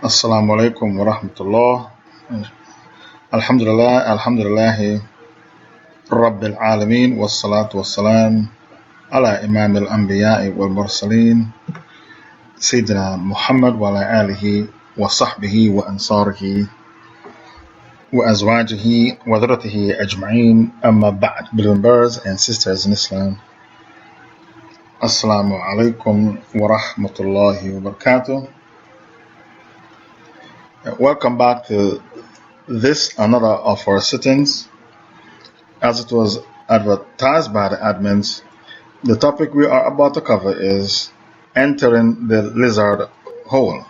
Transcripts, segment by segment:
Assalamu alaikum wa rahmatullah. Alhamdulillah, Rabbil Alameen, wassalatu wassalam ala Imam al-Anbiya'i wal Mursaleen, Sayyidina Muhammad wa ala alihi wa sahbihi wa ansarihi wa azwajihi wa dhurratihi ajma'een, amma ba'd. Brothers and sisters in Islam, Assalamu alaikum wa rahmatullahi wa barakatuh. Welcome back to this, another of our sittings. As it was advertised by the admins, the topic we are about to cover is entering the lizard hole.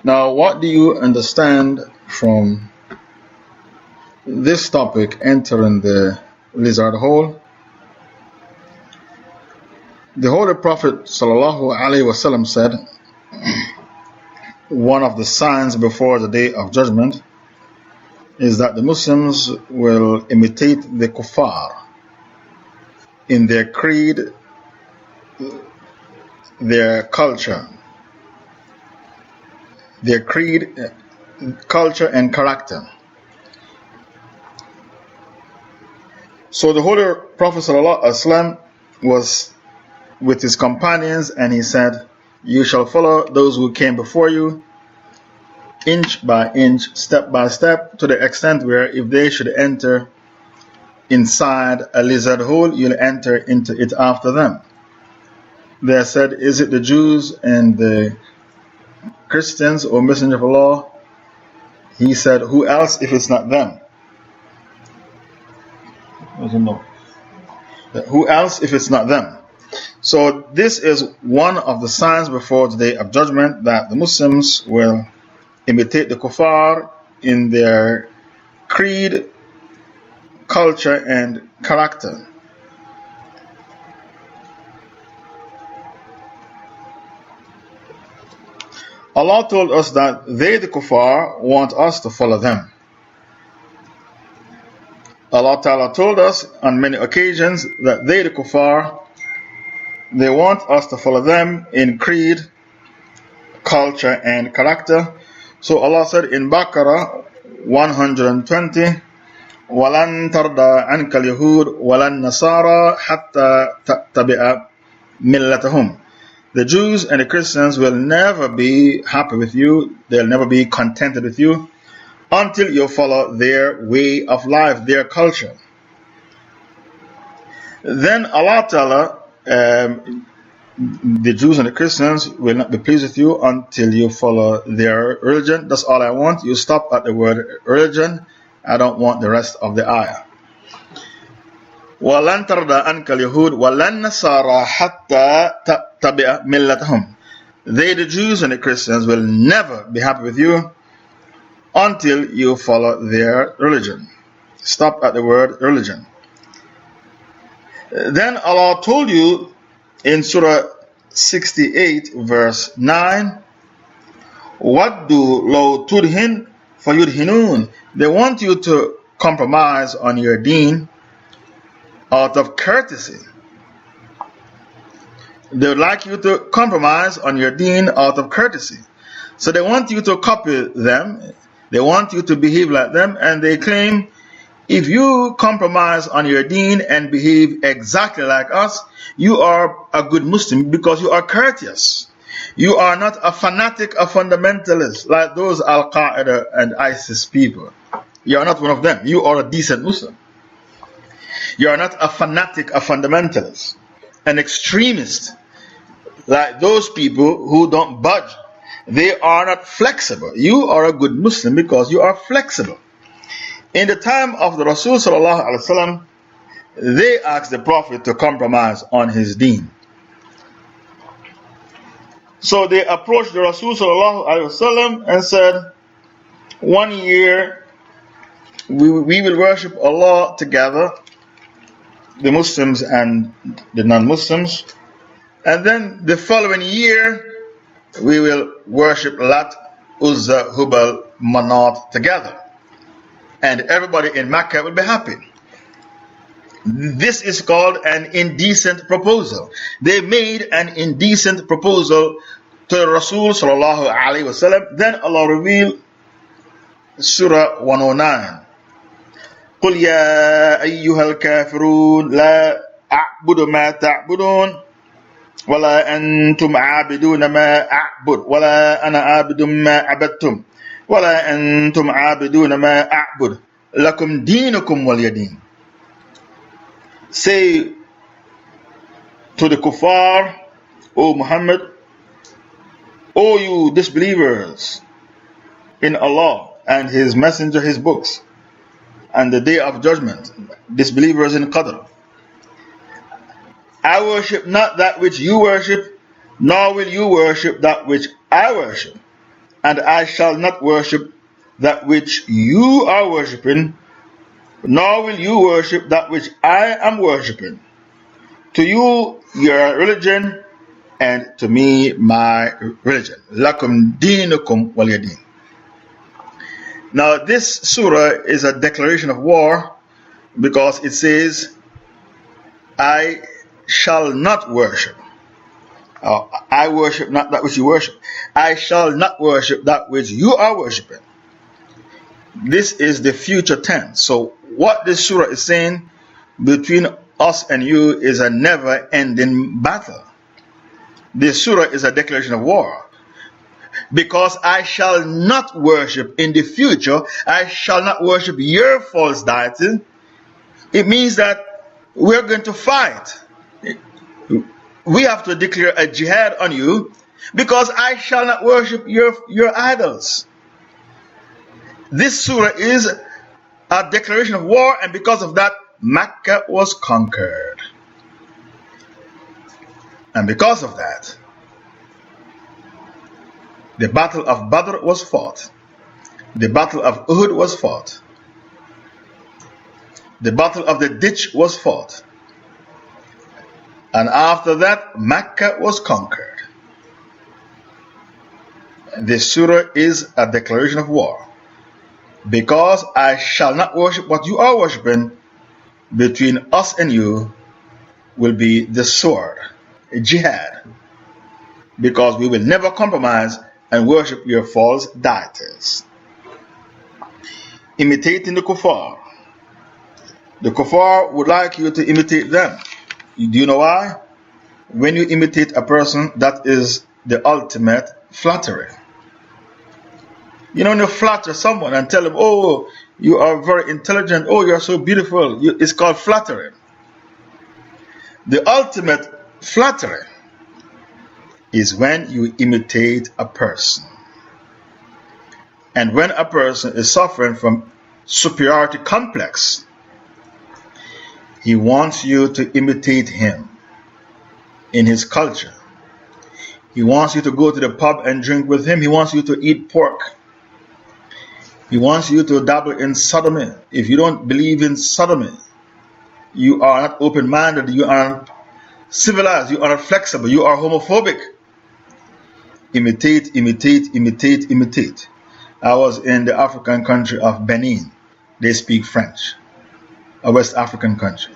Now, what do you understand from this topic, entering the lizard hole? The Holy Prophet ﷺ said, one of the signs before the Day of Judgment is that the Muslims will imitate the kuffar in their creed, their culture, culture and character. So the Holy Prophet ﷺ was with his companions, and he said, you shall follow those who came before you, inch by inch, step by step, to the extent where if they should enter inside a lizard hole, you'll enter into it after them. They said, is it the Jews and the Christians, O Messenger of Allah? He said, who else if it's not them? Who else if it's not them? So this is one of the signs before the Day of Judgment, that the Muslims will imitate the kuffar in their creed, culture and character. Allah told us that they, the kuffar, want us to follow them. Allah Ta'ala told us on many occasions that they, the kuffar, they want us to follow them in creed, culture and character. So Allah said in Baqarah 120, وَلَن تَرْضَى عَنْكَ الْيَهُودُ وَلَن نَّصَارَى حَتَّى تَتَّبِعَ مِلَّتَهُمْ. The Jews and the Christians will never be happy with you, they'll never be contented with you until you follow their way of life, their culture. Then Allah Ta'ala, the Jews and the Christians will not be pleased with you until you follow their religion. That's all I want. You stop at the word religion. I don't want the rest of the ayah. وَلَن تَرْضَى عَنْكَ الْيَهُودُ وَلَن نَّصَارَى حَتَّى تَتَّبِعَ مِلَّتَهُمْ. They, the Jews and the Christians, will never be happy with you until you follow their religion. Stop at the word religion. Then Allah told you in Surah 68 verse 9, وَدُّوا لَوْ تُدْهِنْ فَيُدْهِنُونَ. They want you to compromise on your deen out of courtesy. They would like you to compromise on your deen out of courtesy. So they want you to copy them, they want you to behave like them, and they claim, if you compromise on your deen and behave exactly like us, you are a good Muslim because you are courteous. You are not a fanatic, a fundamentalist like those Al-Qaeda and ISIS people. You are not one of them. You are a decent Muslim. You are not a fanatic, a fundamentalist, an extremist like those people who don't budge. They are not flexible. You are a good Muslim because you are flexible. In the time of the Rasul sallallahu alaihi wasallam, they asked the Prophet to compromise on his deen. So they approached the Rasul sallallahu alaihi wasallam and said, 1 year we will worship Allah together, the Muslims and the non-Muslims, and then the following year we will worship Lat, Uzza, Hubal, Manat together, and everybody in Mecca will be happy. This is called an indecent proposal. They made an indecent proposal to the Rasul sallallahu alayhi wasallam. Then Allah revealed Surah 109. قل يا أيها الكافرون لا أعبد ما تعبدون ولا أنتم عابدون ما أعبد ولا أنا عابد ما عبدتم ولا أنتم عابدون ما أعبد لكم دينكم ولي دين. Say to the kuffar, O Muhammad, O you disbelievers in Allah and His Messenger, His books, and the day of judgment, disbelievers in Qadr, I worship not that which you worship, nor will you worship that which I worship, and I shall not worship that which you are worshipping, nor will you worship that which I am worshipping. To you, your religion, and to me, my religion. Lakum dinukum waliyadin. Now, this surah is a declaration of war because it says, I shall not worship. I worship not that which you worship. I shall not worship that which you are worshipping. This is the future tense. So, what this surah is saying between us and you is a never ending battle. This surah is a declaration of war. Because I shall not worship in the future, I shall not worship your false deity. It means that we're going to fight. We have to declare a jihad on you because I shall not worship your idols. This surah is a declaration of war, and because of that, Mecca was conquered. And because of that, the battle of Badr was fought. The battle of Uhud was fought. The battle of the ditch was fought. And after that, Mecca was conquered. This surah is a declaration of war. Because I shall not worship what you are worshipping, between us and you will be the sword, a jihad. Because we will never compromise and worship your false deities. Imitating the kuffar. The kuffar would like you to imitate them. Do you know why? When you imitate a person, that is the ultimate flattery. You know, when you flatter someone and tell them, oh, you are very intelligent, oh, you are so beautiful, it's called flattery. The ultimate flattery is when you imitate a person. And when a person is suffering from superiority complex, he wants you to imitate him in his culture. He wants you to go to the pub and drink with him. He wants you to eat pork. He wants you to dabble in sodomy. If you don't believe in sodomy, you are not open-minded, you are not civilized, you are not flexible, you are homophobic. Imitate, imitate, imitate, imitate. I was in the African country of Benin. They speak French. A West African country.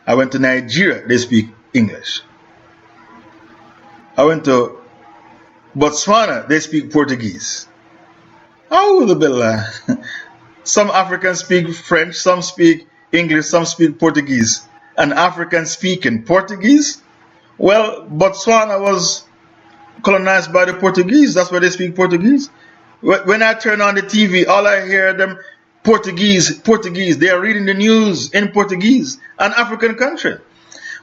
I went to Nigeria. They speak English. I went to Botswana. They speak Portuguese. Oh, the Billah. Some Africans speak French, some speak English, some speak Portuguese. An African speaking Portuguese? Well, Botswana was colonized by the Portuguese. That's why they speak Portuguese. When I turn on the TV, all I hear them Portuguese, Portuguese. They are reading the news in Portuguese, an African country.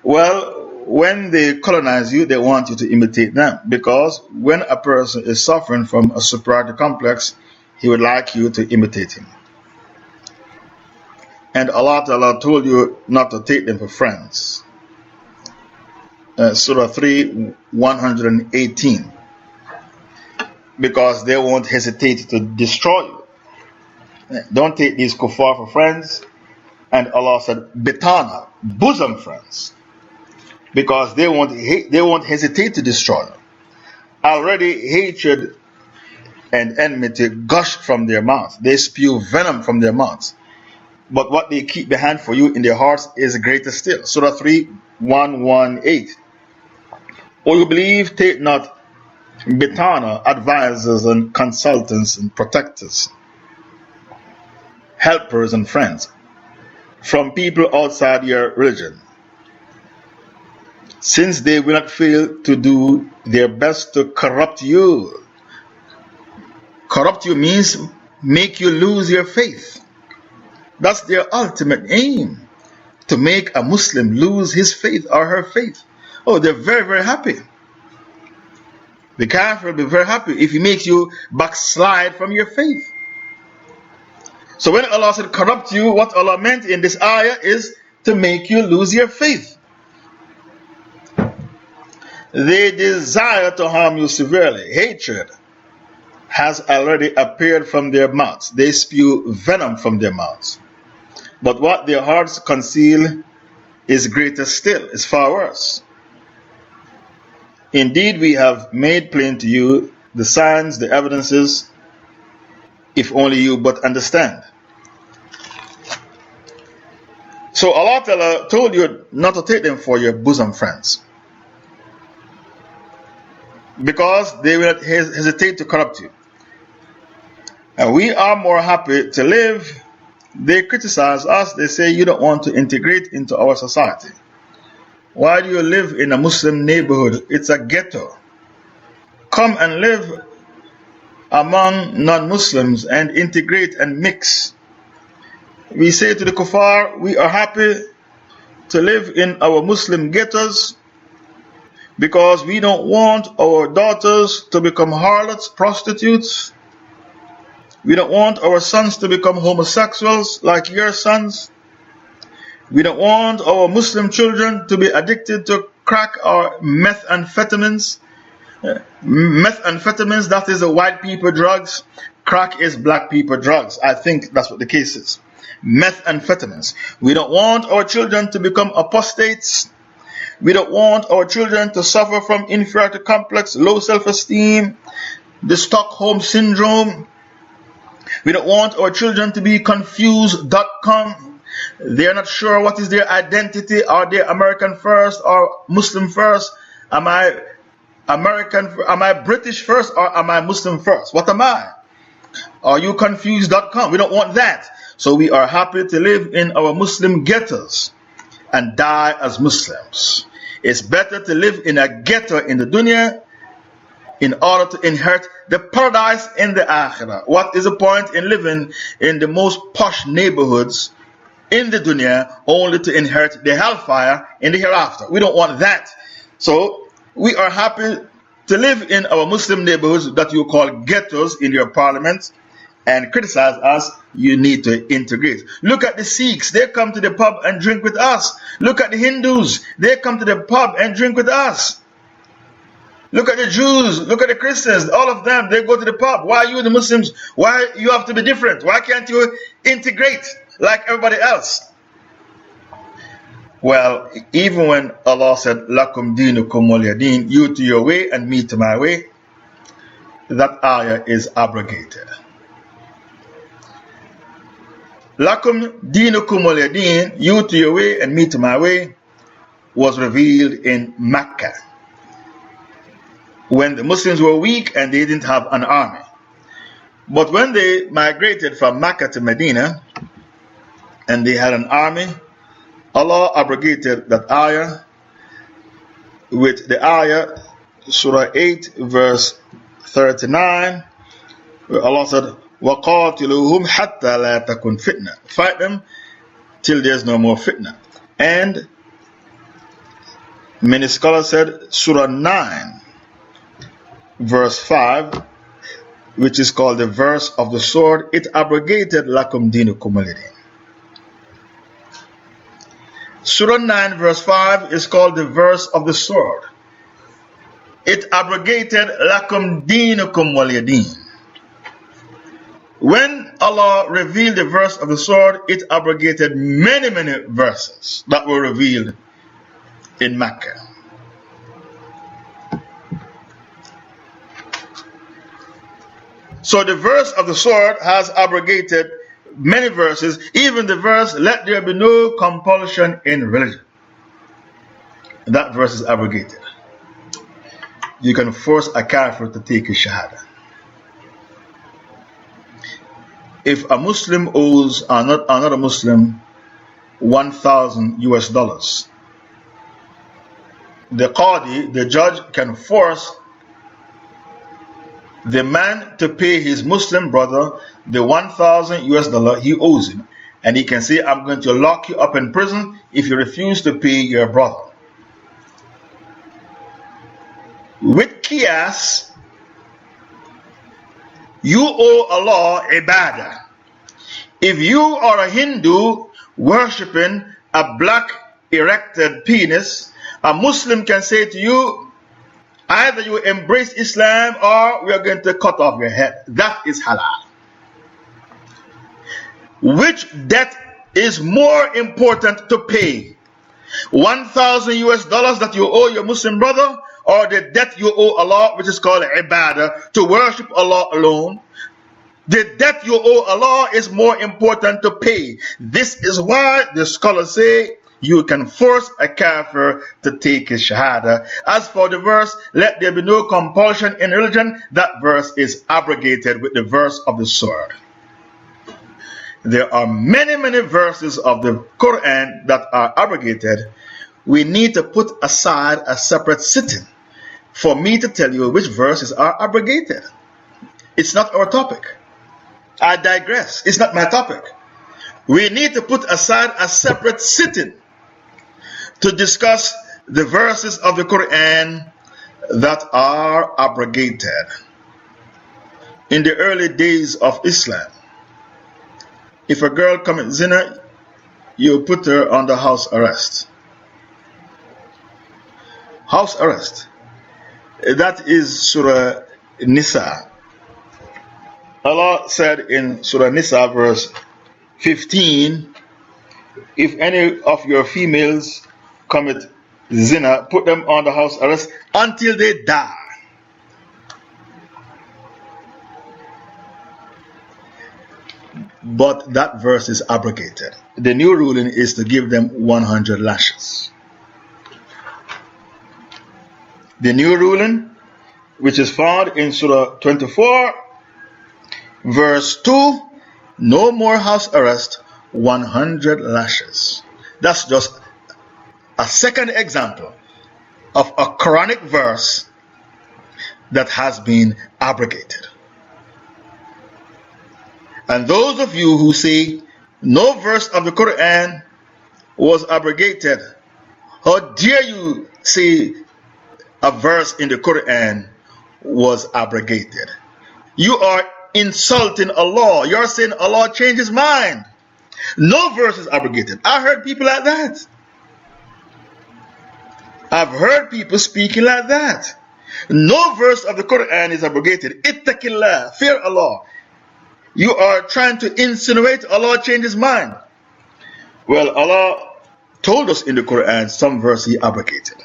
Well, when they colonize you, they want you to imitate them. Because when a person is suffering from a superiority complex, he would like you to imitate him. And Allah Ta'ala told you not to take them for friends. Surah 3, 118. Because they won't hesitate to destroy you. Don't take these kuffar for friends. And Allah said, Bitana, bosom friends. Because they won't hesitate to destroy you. Already hatred and enmity gush from their mouths. They spew venom from their mouths. But what they keep behind for you in their hearts is greater still. Surah 3, 118. O you believe, take not bitana, advisors and consultants and protectors, helpers and friends from people outside your religion, since they will not fail to do their best to corrupt you. Corrupt you means make you lose your faith. That's their ultimate aim, to make a Muslim lose his faith or her faith. Oh, they're very, very happy. The kafir will be very happy if he makes you backslide from your faith. So when Allah said corrupt you, what Allah meant in this ayah is to make you lose your faith. They desire to harm you severely. Hatred has already appeared from their mouths. They spew venom from their mouths. But what their hearts conceal is greater still, is far worse. Indeed, we have made plain to you the signs, the evidences, if only you but understand. So Allah Ta'ala told you not to take them for your bosom friends, because they will not hesitate to corrupt you. And we are more happy to live. They criticize us. They say you don't want to integrate into our society. Why do you live in a Muslim neighborhood? It's a ghetto. Come and live among non-Muslims and integrate and mix. We say to the kuffar, we are happy to live in our Muslim ghettos because we don't want our daughters to become harlots, prostitutes. We don't want our sons to become homosexuals like your sons. We don't want our Muslim children to be addicted to crack or methamphetamines. Methamphetamines, that is the white people drugs. Crack is black people drugs. I think that's what the case is. Methamphetamines. We don't want our children to become apostates. We don't want our children to suffer from inferiority complex, low self-esteem, the Stockholm syndrome. We don't want our children to be confused.com. They are not sure what is their identity. Are they American first or Muslim first? Am I American? Am I British first or am I Muslim first? What am I? Are you confused.com? We don't want that. So we are happy to live in our Muslim ghettos and die as Muslims. It's better to live in a ghetto in the dunya in order to inherit the paradise in the akhirah. What is the point in living in the most posh neighborhoods in the dunya only to inherit the hellfire in the hereafter? We don't want that. So we are happy to live in our Muslim neighborhoods that you call ghettos in your parliament and criticize us. You need to integrate. Look at the Sikhs. They come to the pub and drink with us. Look at the Hindus. They come to the pub and drink with us. Look at the Jews, look at the Christians, all of them, they go to the pub. Why you, the Muslims, why you have to be different? Why can't you integrate like everybody else? Well, even when Allah said, Lakum dinukum waliyadin, you to your way and me to my way, that ayah is abrogated. Lakum dinukum waliyadin, you to your way and me to my way, was revealed in Mecca, when the Muslims were weak and they didn't have an army. But when they migrated from Mecca to Medina and they had an army, Allah abrogated that ayah with the ayah, Surah 8, verse 39, where Allah said, وَقَاتِلُوهُمْ حَتَّى لَا تَكُنْ فِتْنَةً. Fight them till there's no more fitna. And many scholars said Surah 9, verse 5, which is called the verse of the sword, it abrogated lakum dinukum waliyadin. Surah 9 verse 5 is called the verse of the sword. It abrogated lakum dinukum waliyadin. When Allah revealed the verse of the sword, it abrogated many, many verses that were revealed in Mecca. So the verse of the sword has abrogated many verses, even the verse, let there be no compulsion in religion. That verse is abrogated. you can force a kafir to take his shahada. If a Muslim owes another Muslim $1,000, the qadi, the judge, can force the man to pay his Muslim brother the $1,000 he owes him. And he can say, I'm going to lock you up in prison if you refuse to pay your brother. With qiyas, you owe Allah ibadah. If you are a Hindu worshipping a black erected penis, a Muslim can say to you, either you embrace Islam or we are going to cut off your head. That is halal. Which debt is more important to pay? $1,000 that you owe your Muslim brother, or the debt you owe Allah, which is called ibadah, to worship Allah alone? The debt you owe Allah is more important to pay. This is why the scholars say you can force a kafir to take his shahada. As for the verse, let there be no compulsion in religion, that verse is abrogated with the verse of the sword. There are many verses of the Quran that are abrogated. We need to put aside a separate sitting for me to tell you which verses are abrogated. It's not our topic. I digress. It's not my topic. We need to put aside a separate sitting to discuss the verses of the Quran that are abrogated. In the early days of Islam, if a girl commits zina, you put her under house arrest. House arrest. That is Surah Nisa. Allah said in Surah Nisa verse 15, if any of your females commit zina, put them under house arrest until they die. But that verse is abrogated. The new ruling is to give them 100 lashes. The new ruling, which is found in Surah 24, verse 2, no more house arrest, 100 lashes. That's just a second example of a Quranic verse that has been abrogated. And those of you who say no verse of the Quran was abrogated, how dare you say a verse in the Quran was abrogated? You are insulting Allah. You're saying Allah changed his mind. No verse is abrogated. I heard people like that. I've heard people speaking like that. No verse of the Quran is abrogated. Ittaqillah, fear Allah. You are trying to insinuate Allah changed his mind. Well, Allah told us in the Quran some verse he abrogated.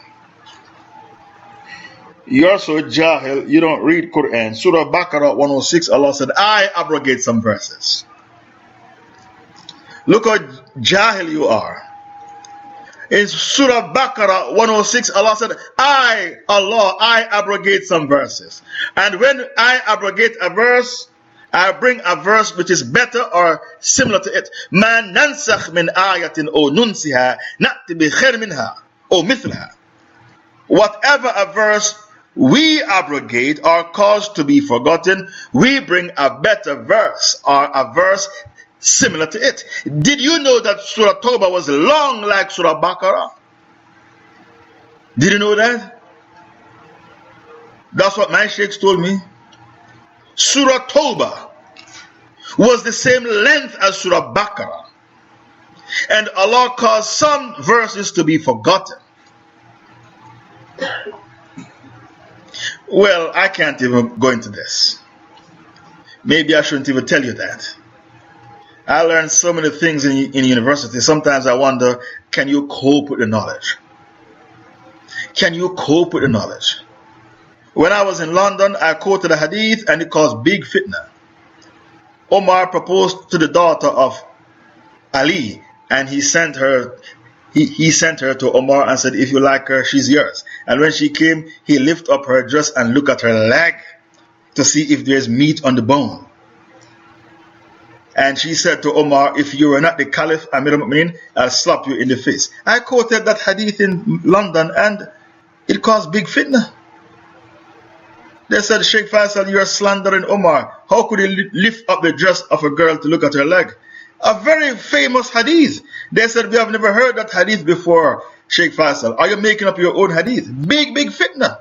You're so jahil, you don't read Quran. Surah Baqarah 106, Allah said, I abrogate some verses. Look how jahil you are. In Surah Baqarah 106, Allah said, I abrogate some verses. And when I abrogate a verse, I bring a verse which is better or similar to it. Ma nansakh min ayatin o nunsiha na'ti bi khair minha o mithlaha. Whatever a verse we abrogate or cause to be forgotten, we bring a better verse or a verse similar to it. Did you know that Surah Tawbah was long like Surah Baqarah? Did you know that? That's what my sheikhs told me. Surah Tawbah was the same length as Surah Baqarah. And Allah caused some verses to be forgotten. Well, I can't even go into this. Maybe I shouldn't even tell you that. I learned so many things in university. Sometimes I wonder, can you cope with the knowledge? Can you cope with the knowledge? When I was in London, I quoted a hadith and it caused big fitna. Omar proposed to the daughter of Ali and he sent her to Omar and said, if you like her, she's yours. And when she came, he lifted up her dress and looked at her leg to see if there is meat on the bone. And she said to Omar, if you were not the Caliph, Amir al-Mu'minin, I'll slap you in the face. I quoted that hadith in London and it caused big fitna. They said, Shaykh Faisal, you are slandering Omar. How could he lift up the dress of a girl to look at her leg? A very famous hadith. They said, we have never heard that hadith before, Shaykh Faisal. Are you making up your own hadith? Big fitna.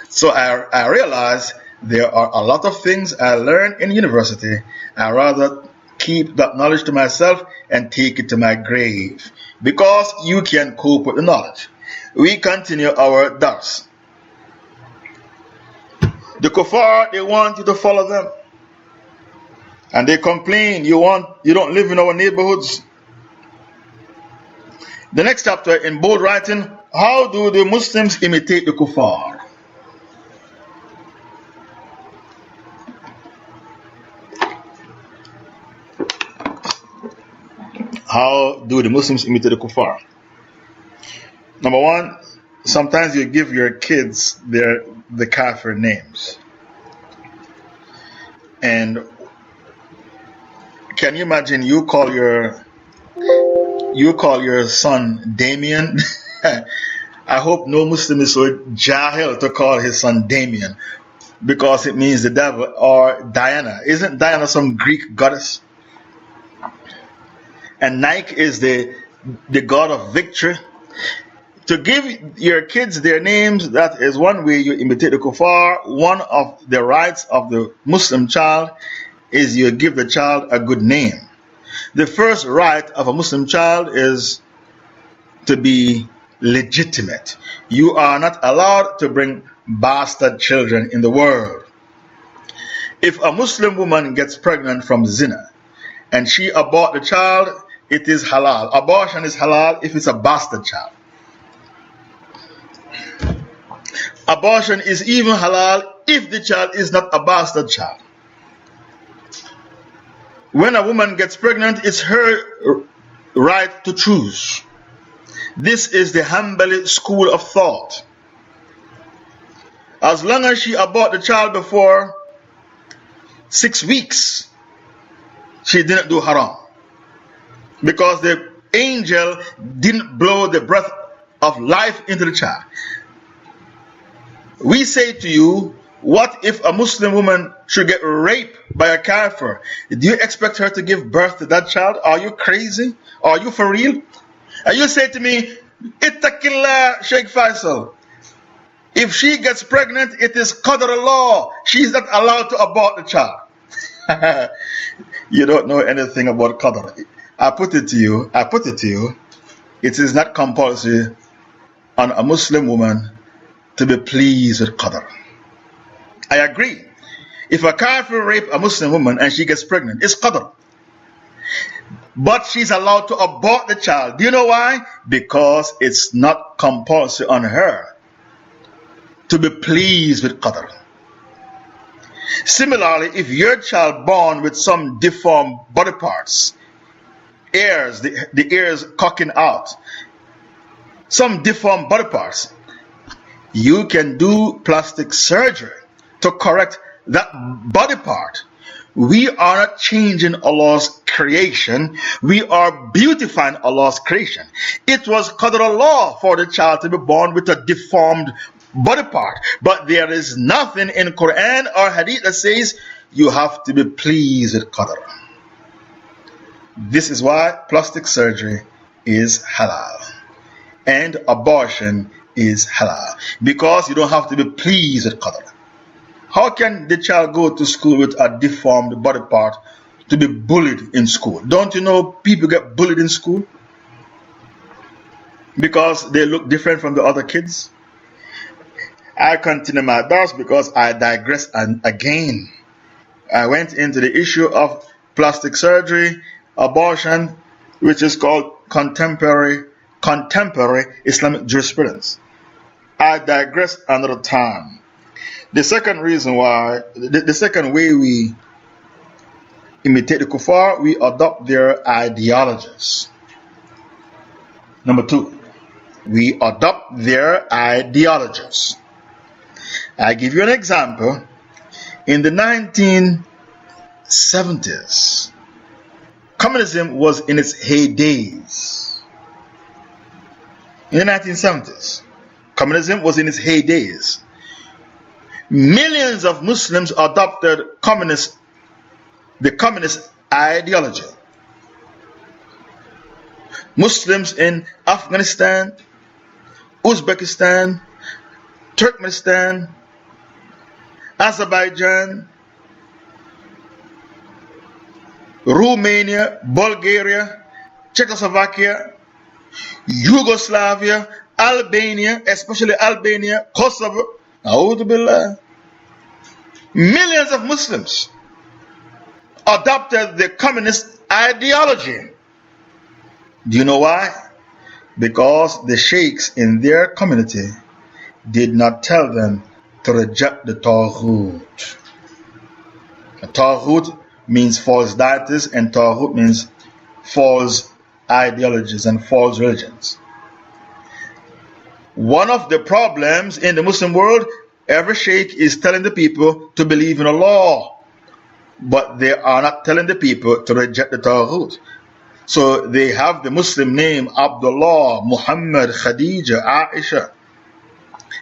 So I realized there are a lot of things I learned in university. I rather keep that knowledge to myself and take it to my grave. Because you can cope with the knowledge. We continue our dars. The kuffar, they want you to follow them. And they complain, you don't live in our neighborhoods. The next chapter in bold writing, how do the Muslims imitate the kuffar? How do the Muslims imitate the kuffar? Number one, sometimes you give your kids the kafir names. And can you imagine you call your son Damien? I hope no Muslim is so jahil to call his son Damien, because it means the devil. Or Diana. Isn't Diana some Greek goddess? And Nike is the god of victory. To give your kids their names, that is one way you imitate the kuffar. One of the rights of the Muslim child is you give the child a good name. The first right of a Muslim child is to be legitimate. You are not allowed to bring bastard children in the world. If a Muslim woman gets pregnant from zina and she abort the child, it is halal. Abortion is halal if it's a bastard child. Abortion is even halal if the child is not a bastard child. When a woman gets pregnant, it's her right to choose. This is the Hanbali school of thought. As long as she abort the child before 6 weeks, she didn't do haram. Because the angel didn't blow the breath of life into the child. We say to you, what if a Muslim woman should get raped by a kafir? Do you expect her to give birth to that child? Are you crazy? Are you for real? And you say to me, Ittaqillah, Shaykh Faisal. If she gets pregnant, it is qadr Allah. She is not allowed to abort the child. You don't know anything about qadr. I put it to you, it is not compulsory on a Muslim woman to be pleased with qadr. I agree. If a kafir rape a Muslim woman and she gets pregnant, it's qadr. But she's allowed to abort the child. Do you know why? Because it's not compulsory on her to be pleased with qadr. Similarly, if your child born with some deformed body parts, ears, the ears cocking out, some deformed body parts, you can do plastic surgery to correct that body part. We are not changing Allah's creation. We are beautifying Allah's creation. It was qadr Allah for the child to be born with a deformed body part. But there is nothing in Quran or Hadith that says you have to be pleased with qadr. This is why plastic surgery is halal. And abortion is halal. Because you don't have to be pleased with qadr. How can the child go to school with a deformed body part to be bullied in school? Don't you know people get bullied in school? Because they look different from the other kids? I continue my dars because I digress again. I went into the issue of plastic surgery, abortion, which is called contemporary Islamic jurisprudence. I digress another time. The second reason why, the second way we imitate the kuffar, we adopt their ideologies. Number two, We adopt their ideologies. I give you an example. In the 1970s, communism was in its heydays. In the 1970s, communism was in its heydays. Millions of Muslims adopted the communist ideology. Muslims in Afghanistan, Uzbekistan, Turkmenistan, Azerbaijan, Romania, Bulgaria, Czechoslovakia, Yugoslavia, Albania, especially Albania, Kosovo, A'udhu Billah. Millions of Muslims adopted the communist ideology. Do you know why? Because the sheikhs in their community did not tell them to reject the Taghut. Taghut means false deities, and Taghut means false ideologies and false religions. One of the problems in the Muslim world, every sheikh is telling the people to believe in Allah, but they are not telling the people to reject the Taghut. So they have the Muslim name Abdullah, Muhammad, Khadija, Aisha,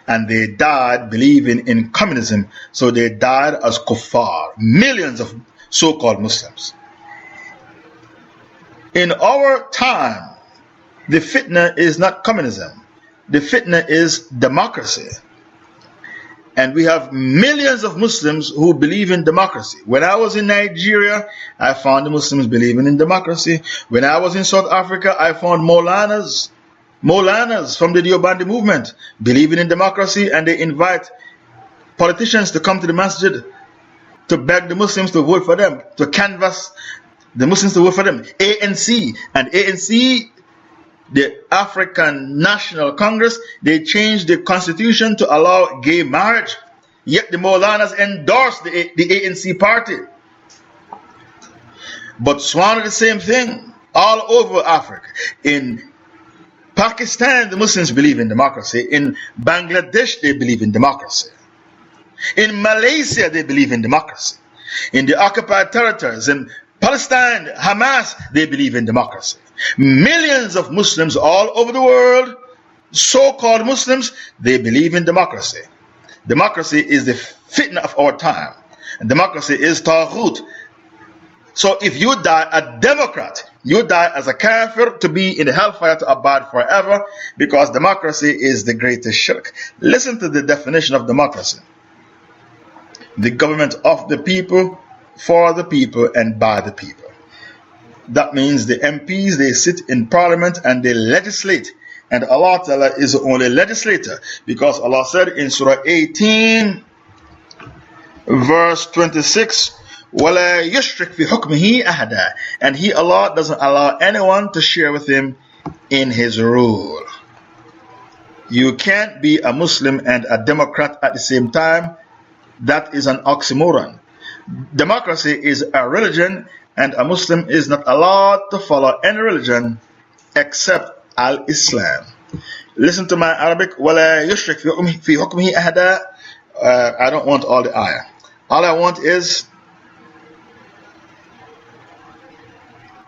and they died believing in communism. So they died as kuffar, millions of so-called Muslims. In our time, the fitna is not communism. The fitna is democracy. And we have millions of Muslims who believe in democracy. When I was in Nigeria, I found the Muslims believing in democracy. When I was in South Africa, I found Maulanas from the Deobandi movement believing in democracy, and they invite politicians to come to the masjid to beg the Muslims to vote for them, to canvass the Muslims to vote for them. ANC, the African National Congress, they changed the constitution to allow gay marriage. Yet the Maulanas endorsed the ANC party. Botswana, the same thing. All over Africa. In Pakistan, the Muslims believe in democracy. In Bangladesh, they believe in democracy. In Malaysia, they believe in democracy. In the occupied territories, in Palestine, Hamas, they believe in democracy. Millions of Muslims all over the world, so-called Muslims, they believe in democracy. Democracy is the fitna of our time. And democracy is Taghut. So if you die a Democrat, you die as a kafir to be in the hellfire to abide forever, because democracy is the greatest shirk. Listen to the definition of democracy. The government of the people, for the people, and by the people. That means the MPs, they sit in parliament and they legislate. And Allah Ta'ala is the only legislator. Because Allah said in Surah 18, verse 26, وَلَا يُشْرِكْ فِي حُكْمِهِ أَحَدًا. And He, Allah, doesn't allow anyone to share with Him in His rule. You can't be a Muslim and a Democrat at the same time. That is an oxymoron. Democracy is a religion, and a Muslim is not allowed to follow any religion except Al-Islam. Listen to my Arabic. وَلَا يُشْرِكْ فِي حُكْمِهِ أَحَدًا. I don't want all the ayah. All I want is,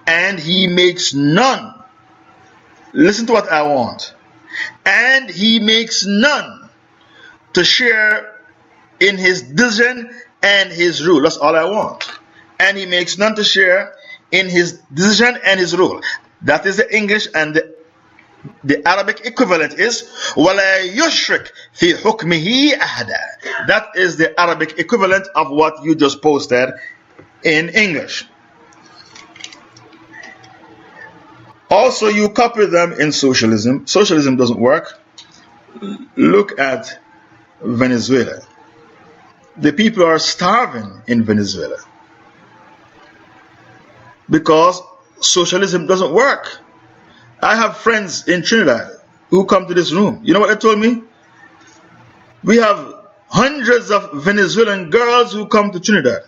and He makes none. Listen to what I want. And He makes none to share in His decision and His rule. That's all I want. And He makes none to share in His decision and His rule. That is the English, and the Arabic equivalent is وَلَا يُشْرِكْ فِي حُكْمِهِ أَحَدًا. That is the Arabic equivalent of what you just posted in English. Also, you copy them in socialism. Socialism doesn't work. Look at Venezuela. The people are starving in Venezuela because socialism doesn't work. I have friends in Trinidad who come to this room. You know what they told me? We have hundreds of Venezuelan girls who come to Trinidad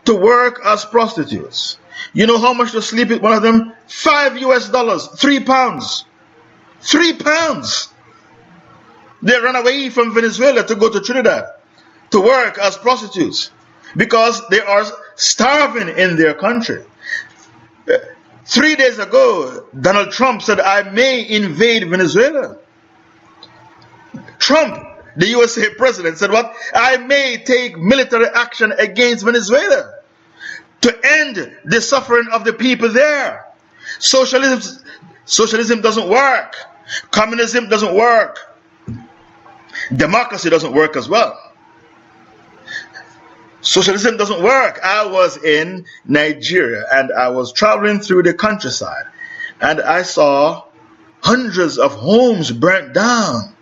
to work as prostitutes. You know how much to sleep with one of them? $5 US, £3. £3. They run away from Venezuela to go to Trinidad to work as prostitutes because they are starving in their country. 3 days ago, Donald Trump said, I may invade Venezuela. Trump, the USA president, said what? I may take military action against Venezuela to end the suffering of the people there. Socialism doesn't work. Communism doesn't work. Democracy doesn't work as well. Socialism doesn't work. I was in Nigeria and I was traveling through the countryside and I saw hundreds of homes burnt down.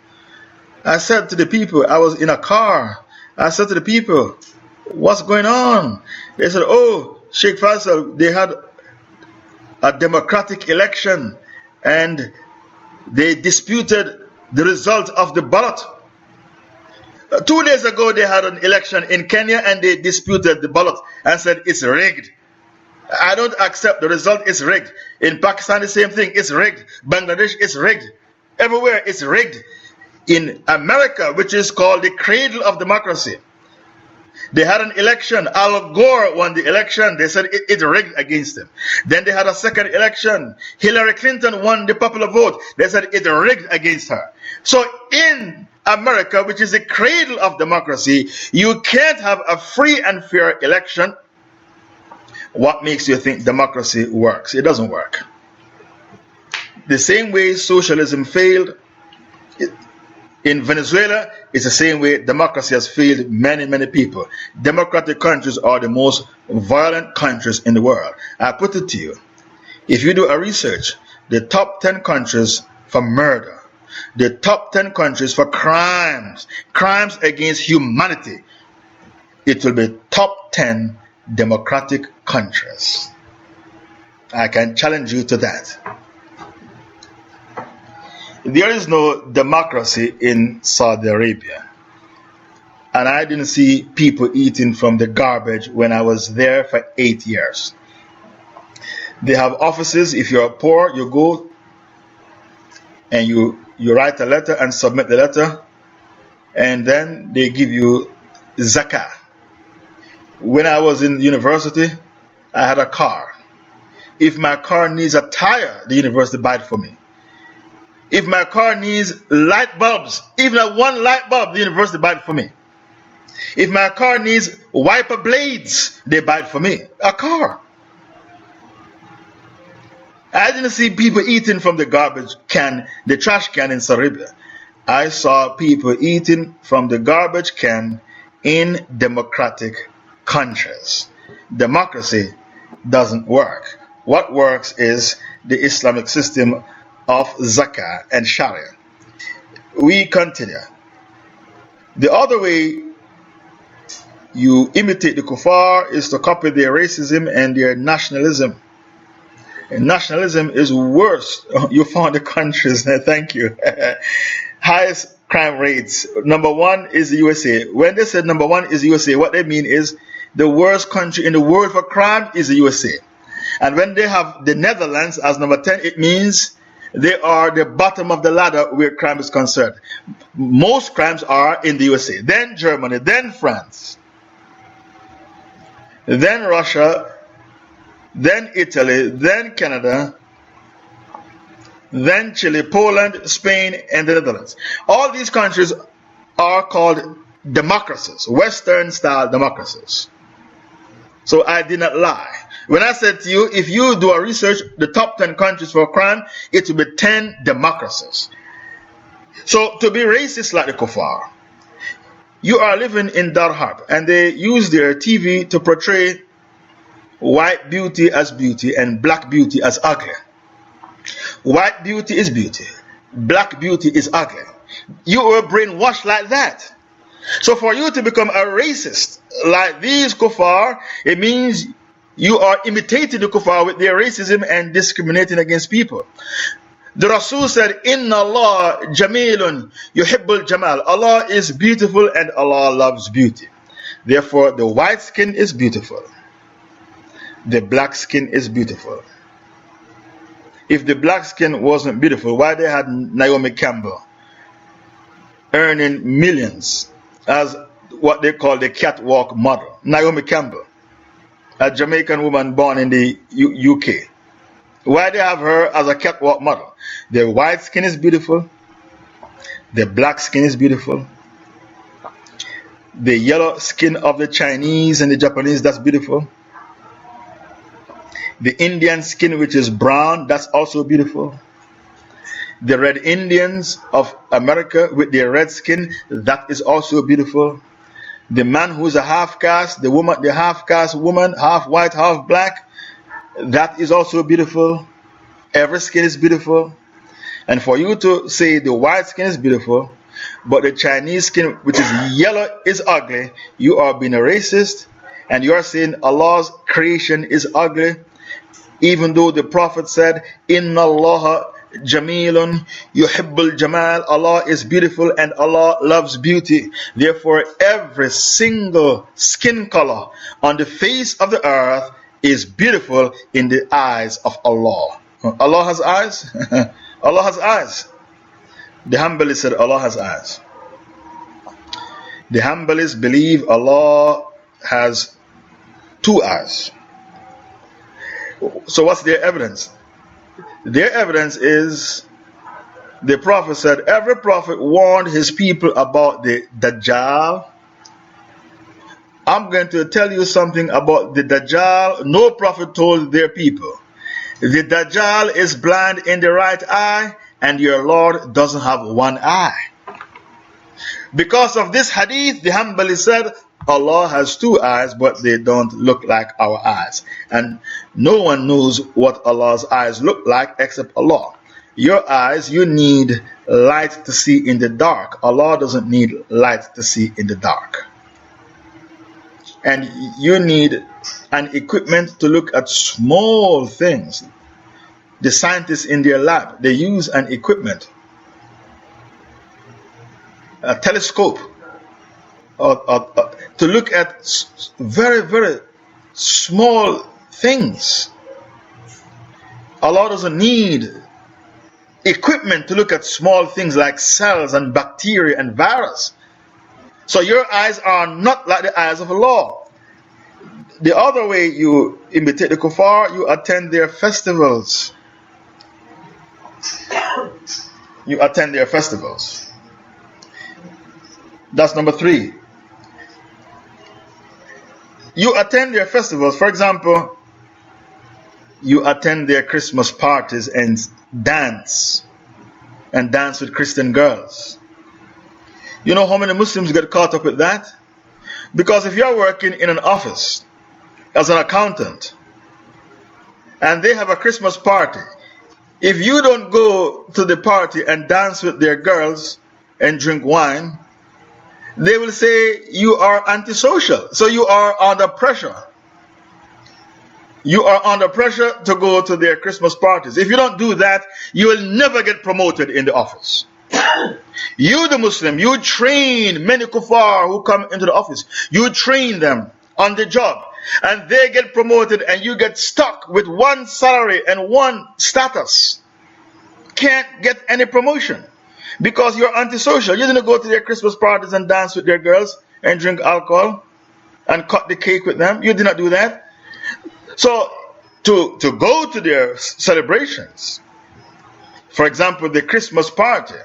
I said to the people, I was in a car, I said to the people, what's going on? They said, oh, Shaykh Faisal, they had a democratic election and they disputed the result of the ballot. 2 days ago, they had an election in Kenya and they disputed the ballot and said it's rigged. I don't accept the result, it's rigged. In Pakistan, the same thing, it's rigged. Bangladesh, it's rigged. Everywhere, it's rigged. In America, which is called the cradle of democracy, they had an election. Al Gore won the election. They said it rigged against him. Then they had a second election. Hillary Clinton won the popular vote. They said it rigged against her. So in America, which is the cradle of democracy, you can't have a free and fair election. What makes you think democracy works? It doesn't work. The same way socialism failed in Venezuela, it's the same way democracy has failed many, many people. Democratic countries are the most violent countries in the world. I put it to you, if you do a research, the top 10 countries for murder, the top 10 countries for crimes against humanity, it will be top 10 democratic countries. I can challenge you to that. There is no democracy in Saudi Arabia. And I didn't see people eating from the garbage when I was there for 8 years. They have offices. If you're poor, you go and you write a letter and submit the letter, and then they give you zakah. When I was in university, I had a car. If my car needs a tire, the university buy it for me. If my car needs light bulbs, even one light bulb, the university buy it for me. If my car needs wiper blades, they buy it for me. A car. I didn't see people eating from the garbage can, the trash can in Saudi Arabia. I saw people eating from the garbage can in democratic countries. Democracy doesn't work. What works is the Islamic system of zakah and sharia. We continue. The other way you imitate the kuffar is to copy their racism and their nationalism. And nationalism is worse. You found the countries, thank you. Highest crime rates. Number 1 is the USA. When they said number 1 is the USA, what they mean is the worst country in the world for crime is the USA. And when they have the Netherlands as number 10, it means they are the bottom of the ladder where crime is concerned. Most crimes are in the USA, then Germany, then France, then Russia, then Italy, then Canada, then Chile, Poland, Spain, and the Netherlands. All these countries are called democracies, Western style democracies. So I did not lie. When I said to you, if you do a research, the top 10 countries for crime, it will be 10 democracies. So to be racist like the kuffar, you are living in Adh Dhahabi and they use their TV to portray white beauty as beauty and black beauty as ugly. White beauty is beauty, black beauty is ugly. You were brainwashed like that. So for you to become a racist like these kuffar, it means you are imitating the kuffar with their racism and discriminating against people. The Rasul said, Inna Allah jamilun yuhibbul jamal. Allah is beautiful and Allah loves beauty. Therefore, the white skin is beautiful. The black skin is beautiful. If the black skin wasn't beautiful, why they had Naomi Campbell earning millions as what they call the catwalk model? Naomi Campbell, a Jamaican woman born in the UK. Why they have her as a catwalk model? The white skin is beautiful. The black skin is beautiful. The yellow skin of the Chinese and the Japanese, that's beautiful. The Indian skin, which is brown, that's also beautiful. The red Indians of America with their red skin, that is also beautiful. The man who's a half caste, the half caste woman, half white, half black, that is also beautiful. Every skin is beautiful. And for you to say the white skin is beautiful, but the Chinese skin, which is yellow, is ugly, you are being a racist, and you are saying Allah's creation is ugly, even though the Prophet said, Inna Allah Jamilun Yuhibbul Jamal, Allah is beautiful and Allah loves beauty. Therefore, every single skin color on the face of the earth is beautiful in the eyes of Allah. Allah has eyes? Allah has eyes. The Hanbalis said Allah has eyes. The Hanbalis believe Allah has two eyes. So what's their evidence? Their evidence is the Prophet said every prophet warned his people about the Dajjal. I'm going to tell you something about the Dajjal. No prophet told their people. The Dajjal is blind in the right eye, and your Lord doesn't have one eye. Because of this hadith, the Hanbali said Allah has two eyes, but they don't look like our eyes. And no one knows what Allah's eyes look like except Allah. Your eyes, you need light to see in the dark. Allah doesn't need light to see in the dark. And you need an equipment to look at small things. The scientists in their lab, they use an equipment, a telescope, to look at very, very small things. Allah doesn't need equipment to look at small things like cells and bacteria and virus. So your eyes are not like the eyes of Allah. The other way you imitate the kuffar, you attend their festivals. You attend their festivals. That's number 3. You attend their festivals. For example, you attend their Christmas parties and dance with Christian girls. You know how many Muslims get caught up with that? Because if you're working in an office as an accountant and they have a Christmas party, if you don't go to the party and dance with their girls and drink wine, they will say you are antisocial. So you are under pressure. You are under pressure to go to their Christmas parties. If you don't do that, you will never get promoted in the office. You, the Muslim, you train many kuffar who come into the office. You train them on the job. And they get promoted and you get stuck with one salary and one status. Can't get any promotion. Because you're antisocial. You didn't go to their Christmas parties and dance with their girls and drink alcohol and cut the cake with them. You did not do that. So, to go to their celebrations, for example, the Christmas party,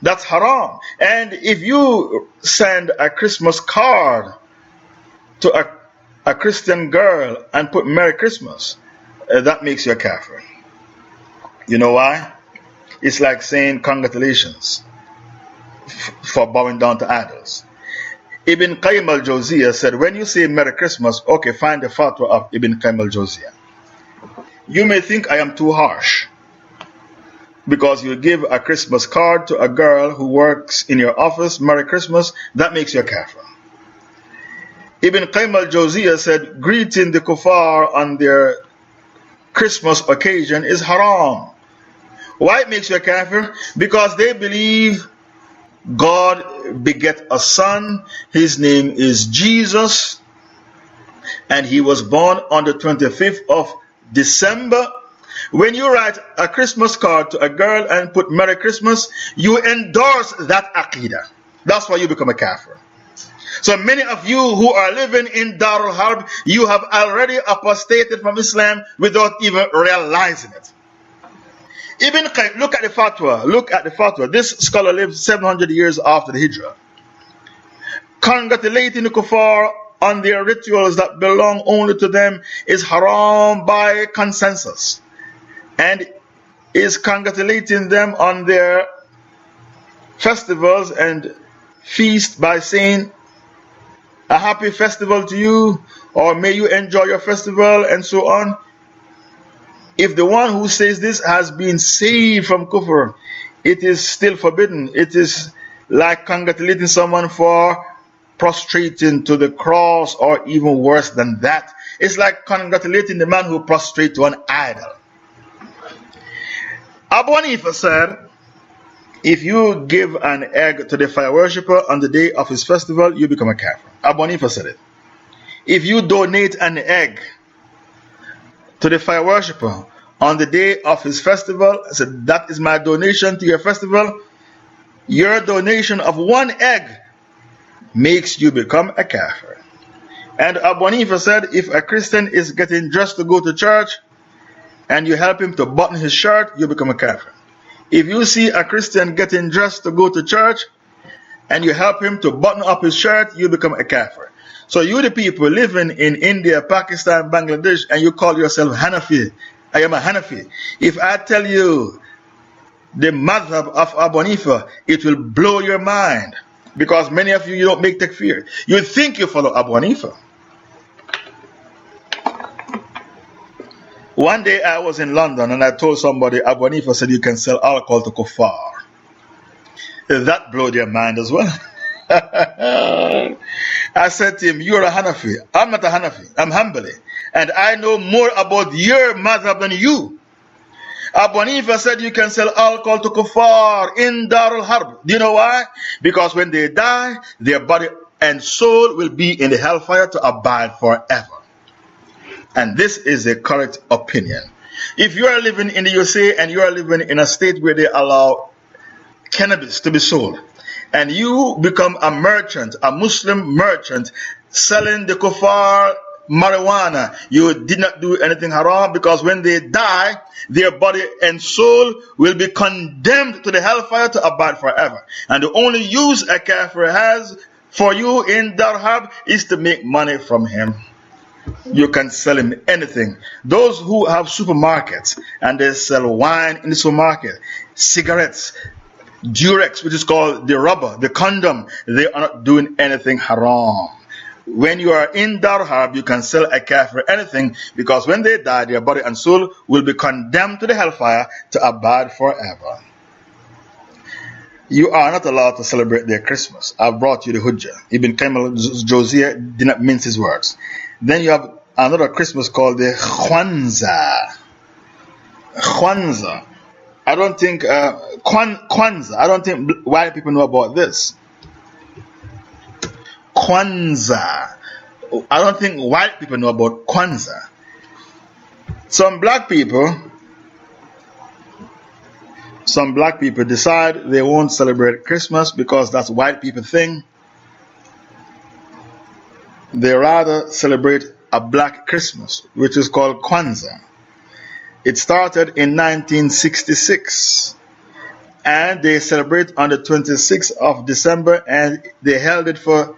that's haram. And if you send a Christmas card to a Christian girl and put Merry Christmas, that makes you a kafir. You know why? It's like saying congratulations for bowing down to idols. Ibn Qayyim al-Jawziyah said, when you say Merry Christmas, okay, find the fatwa of Ibn Qayyim al-Jawziyah. You may think I am too harsh because you give a Christmas card to a girl who works in your office, Merry Christmas, that makes you a kafir. Ibn Qayyim al-Jawziyah said, greeting the kuffar on their Christmas occasion is haram. Why it makes you a kafir? Because they believe God beget a son, his name is Jesus, and he was born on the 25th of December, When you write a Christmas card to a girl and put Merry Christmas, you endorse that aqidah. That's why you become a kafir. So many of you who are living in Darul Harb, you have already apostated from Islam without even realizing it. Ibn Qayyim, look at the fatwa. Look at the fatwa. This scholar lived 700 years after the Hijrah. Congratulating the kuffar on their rituals that belong only to them is haram by consensus, and is congratulating them on their festivals and feast by saying a happy festival to you, or may you enjoy your festival, and so on. If the one who says this has been saved from kufr, it is still forbidden. It is like congratulating someone for prostrating to the cross, or even worse than that. It's like congratulating the man who prostrates to an idol. Abu Hanifa said, if you give an egg to the fire worshipper on the day of his festival, you become a kafir. Abu Hanifa said it. If you donate an egg to the fire worshipper on the day of his festival, said, that is my donation to your festival, your donation of one egg makes you become a kafir. And Abu Hanifa said, if a Christian is getting dressed to go to church and you help him to button his shirt, you become a kafir. If you see a Christian getting dressed to go to church and you help him to button up his shirt, you become a kafir. So you the people living in India, Pakistan, Bangladesh, and you call yourself Hanafi, I am a Hanafi. If I tell you the madhab of Abu Hanifa, it will blow your mind. Because many of you don't make takfir. You think you follow Abu Hanifa. One day I was in London and I told somebody Abu Hanifa said you can sell alcohol to kuffar. That blew their mind as well. I said to him, you're a Hanafi. I'm not a Hanafi. I'm Hanbali. And I know more about your madhab than you. Abu Hanifa said you can sell alcohol to kuffar in Darul Harb. Do you know why? Because when they die, their body and soul will be in the hellfire to abide forever. And this is a correct opinion. If you are living in the USA and you are living in a state where they allow cannabis to be sold, and you become a merchant, a Muslim merchant, selling the kuffar marijuana, you did not do anything haram, because when they die, their body and soul will be condemned to the hellfire to abide forever. And the only use a kafir has for you in Darul Harb is to make money from him. You can sell him anything. Those who have supermarkets and they sell wine in the supermarket, cigarettes, Durex, which is called the rubber, the condom, they are not doing anything haram. When you are in Darul Harb, you can sell a kafir anything, because when they die, their body and soul will be condemned to the hellfire to abide forever. You are not allowed to celebrate their Christmas. I've brought you the Hujjah. Ibn Qayyim al-Jawziyah did not mince his words. Then you have another Christmas called the Kwanzaa. Kwanzaa. I don't think Kwanzaa. I don't think white people know about this. Kwanzaa. I don't think white people know about Kwanzaa. Some black people decide they won't celebrate Christmas because that's white people thing. They rather celebrate a black Christmas, which is called Kwanzaa. It started in 1966, and they celebrate on the 26th of December, and they held it for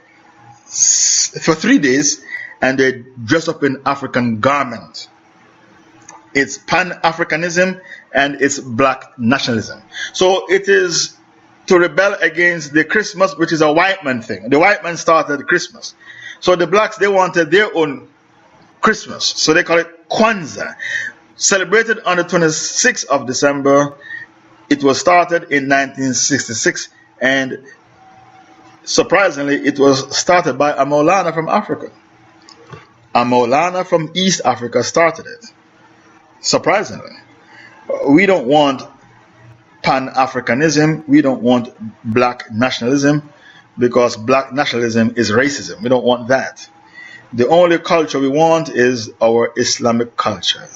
3 days, and they dress up in African garment. It's Pan-Africanism and it's black nationalism. So it is to rebel against the Christmas, which is a white man thing. The white man started Christmas. So the blacks, they wanted their own Christmas. So they call it Kwanzaa. Celebrated on the 26th of December. It was started in 1966, and surprisingly, it was started by a Maulana from Africa. A Maulana from East Africa started it. Surprisingly. We don't want Pan-Africanism. We don't want black nationalism, because black nationalism is racism. We don't want that. The only culture we want is our Islamic culture.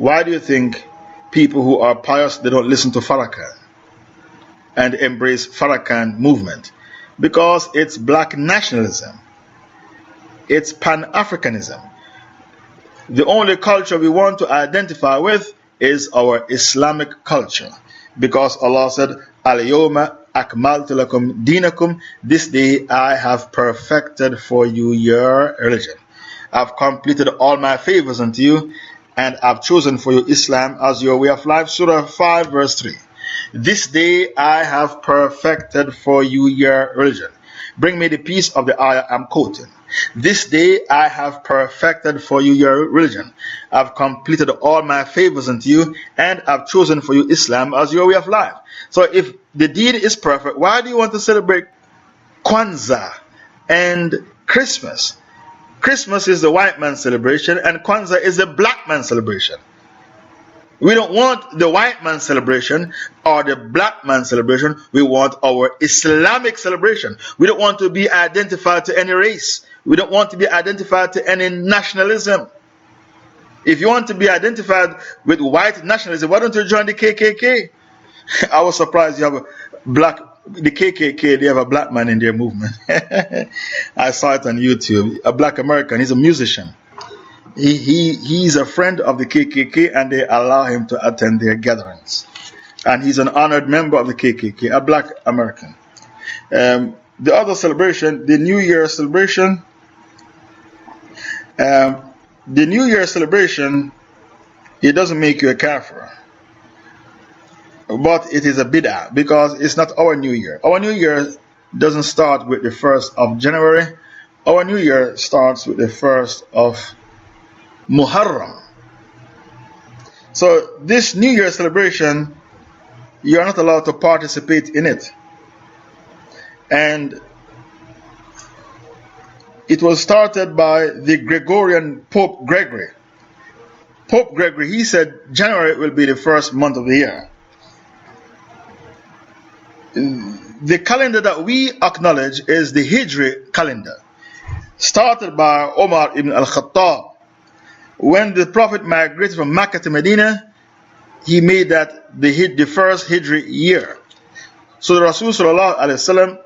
Why do you think people who are pious, they don't listen to Farrakhan and embrace Farrakhan movement? Because it's black nationalism. It's Pan-Africanism. The only culture we want to identify with is our Islamic culture. Because Allah said, Al-Yawma akmaltu lakum dinakum. This day I have perfected for you your religion. I've completed all my favors unto you, and I've chosen for you Islam as your way of life. Surah 5 verse 3. This day I have perfected for you your religion. Bring me the piece of the ayah I'm quoting. This day I have perfected for you your religion. I've completed all my favors unto you, and I've chosen for you Islam as your way of life. So if the deed is perfect, why do you want to celebrate Kwanzaa and Christmas? Christmas is the white man's celebration, and Kwanzaa is the black man's celebration. We don't want the white man's celebration or the black man's celebration. We want our Islamic celebration. We don't want to be identified to any race. We don't want to be identified to any nationalism. If you want to be identified with white nationalism, why don't you join the KKK? I was surprised you have the KKK, they have a black man in their movement. I saw it on YouTube. A black American, he's a musician. He's a friend of the KKK, and they allow him to attend their gatherings. And he's an honored member of the KKK, a black American. The other celebration, the New Year celebration, it doesn't make you a kafir. But it is a bid'ah, because it's not our New Year. Our New Year doesn't start with the 1st of January. Our New Year starts with the 1st of Muharram. So this New Year celebration, you are not allowed to participate in it. And it was started by the Gregorian Pope Gregory. Pope Gregory, he said January will be the first month of the year. The calendar that we acknowledge is the Hijri calendar, started by Omar ibn al-Khattab. When the Prophet migrated from Mecca to Medina, he made that the first Hijri year. So the Rasul sallallahu alaihi wasallam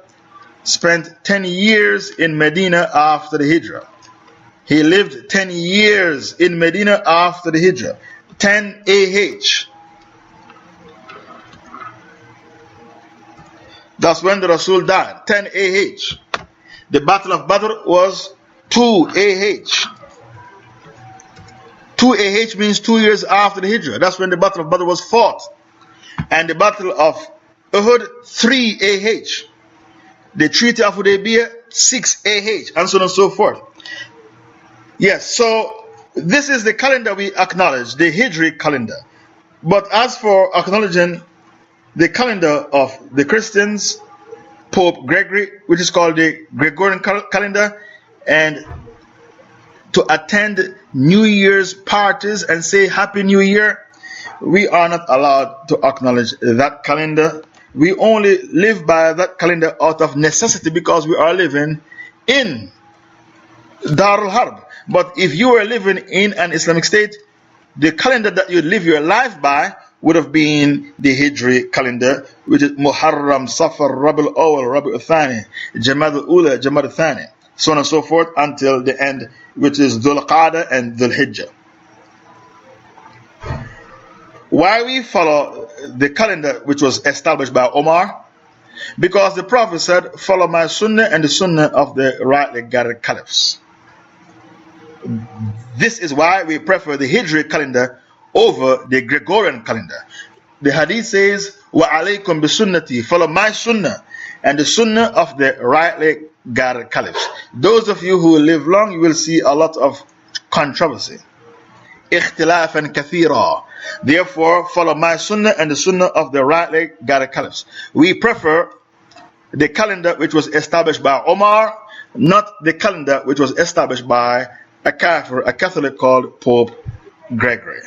spent 10 years in Medina after the Hijrah. He lived 10 years in Medina after the Hijrah. 10 AH. That's when the Rasul died. 10 AH. The Battle of Badr was 2 AH. 2 AH means 2 years after the Hijrah. That's when the Battle of Badr was fought. And the Battle of Uhud, 3 AH. The Treaty of Hudaybiyah, 6 AH, and so on and so forth. Yes, so this is the calendar we acknowledge, the Hijri calendar. But as for acknowledging the calendar of the Christians, Pope Gregory, which is called the Gregorian calendar, and to attend New Year's parties and say Happy New Year, we are not allowed to acknowledge that calendar. We only live by that calendar out of necessity, because we are living in Dar al-Harb. But if you were living in an Islamic state, the calendar that you live your life by would have been the Hijri calendar, which is Muharram, Safar, Rabi al-Awwal, Rabi al-Thani, Jamad al-Ula, Jamad al-Thani, so on and so forth until the end, which is Dhul Qa'dah and Dhul Hijjah. Why we follow the calendar which was established by Omar? Because the Prophet said, follow my sunnah and the sunnah of the rightly guided caliphs. This is why we prefer the Hijri calendar over the Gregorian calendar. The hadith says, wa alaykum bi sunnati, follow my sunnah and the sunnah of the rightly guided caliphs. Those of you who live long, you will see a lot of controversy. Ikhtilafan kathira. Therefore, follow my sunnah and the sunnah of the rightly guided caliphs. We prefer the calendar which was established by Omar, not the calendar which was established by a kafir, a Catholic called Pope Gregory.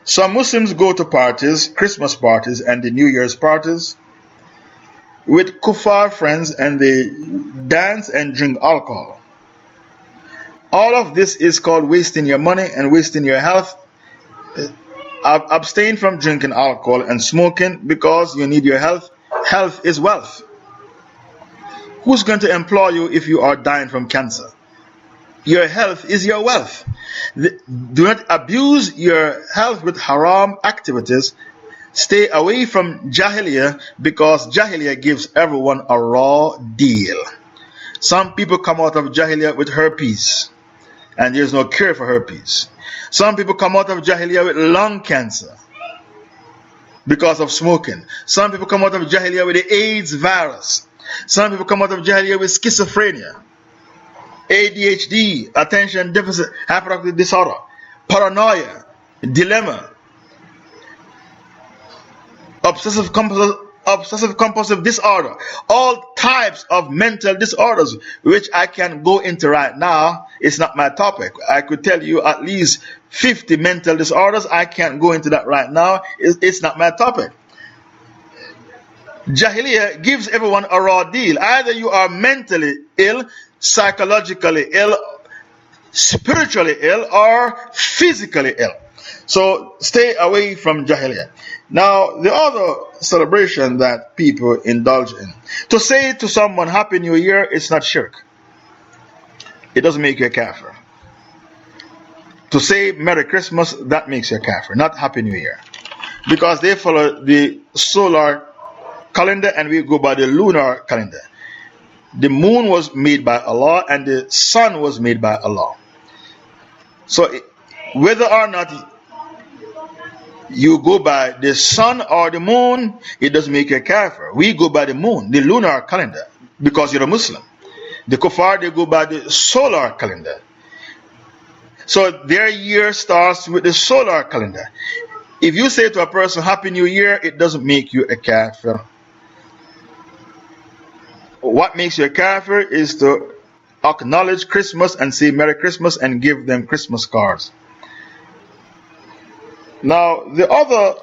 Some Muslims go to parties, Christmas parties and the New Year's parties, with kuffar friends and they dance and drink alcohol. All of this is called wasting your money and wasting your health. Abstain from drinking alcohol and smoking because you need your health. Health is wealth. Who's going to employ you if you are dying from cancer? Your health is your wealth. Do not abuse your health with haram activities. Stay away from Jahiliyyah because Jahiliyyah gives everyone a raw deal. Some people come out of Jahiliyyah with herpes and there's no cure for herpes. Some people come out of Jahiliyyah with lung cancer because of smoking. Some people come out of Jahiliyyah with the AIDS virus. Some people come out of Jahiliyyah with schizophrenia, ADHD, attention deficit hyperactive disorder, paranoia, dilemma, obsessive compulsive disorder, all types of mental disorders, which I can go into right now. It's not my topic. I could tell you at least 50 mental disorders. I can't go into that right now. It's not my topic. Jahiliyyah gives everyone a raw deal. Either you are mentally ill, psychologically ill, spiritually ill, or physically ill. So stay away from Jahiliyyah. Now, the other celebration that people indulge in, to say to someone Happy New Year, it's not shirk. It doesn't make you a kafir. To say Merry Christmas, that makes you a kafir, not Happy New Year. Because they follow the solar calendar and we go by the lunar calendar. The moon was made by Allah and the sun was made by Allah. So whether or not you go by the sun or the moon, it doesn't make you a kafir. We go by the moon, the lunar calendar, because you're a Muslim. The kuffar, they go by the solar calendar. So their year starts with the solar calendar. If you say to a person Happy New Year, it doesn't make you a kafir. What makes you a kafir is to acknowledge Christmas and say Merry Christmas and give them Christmas cards. Now, the other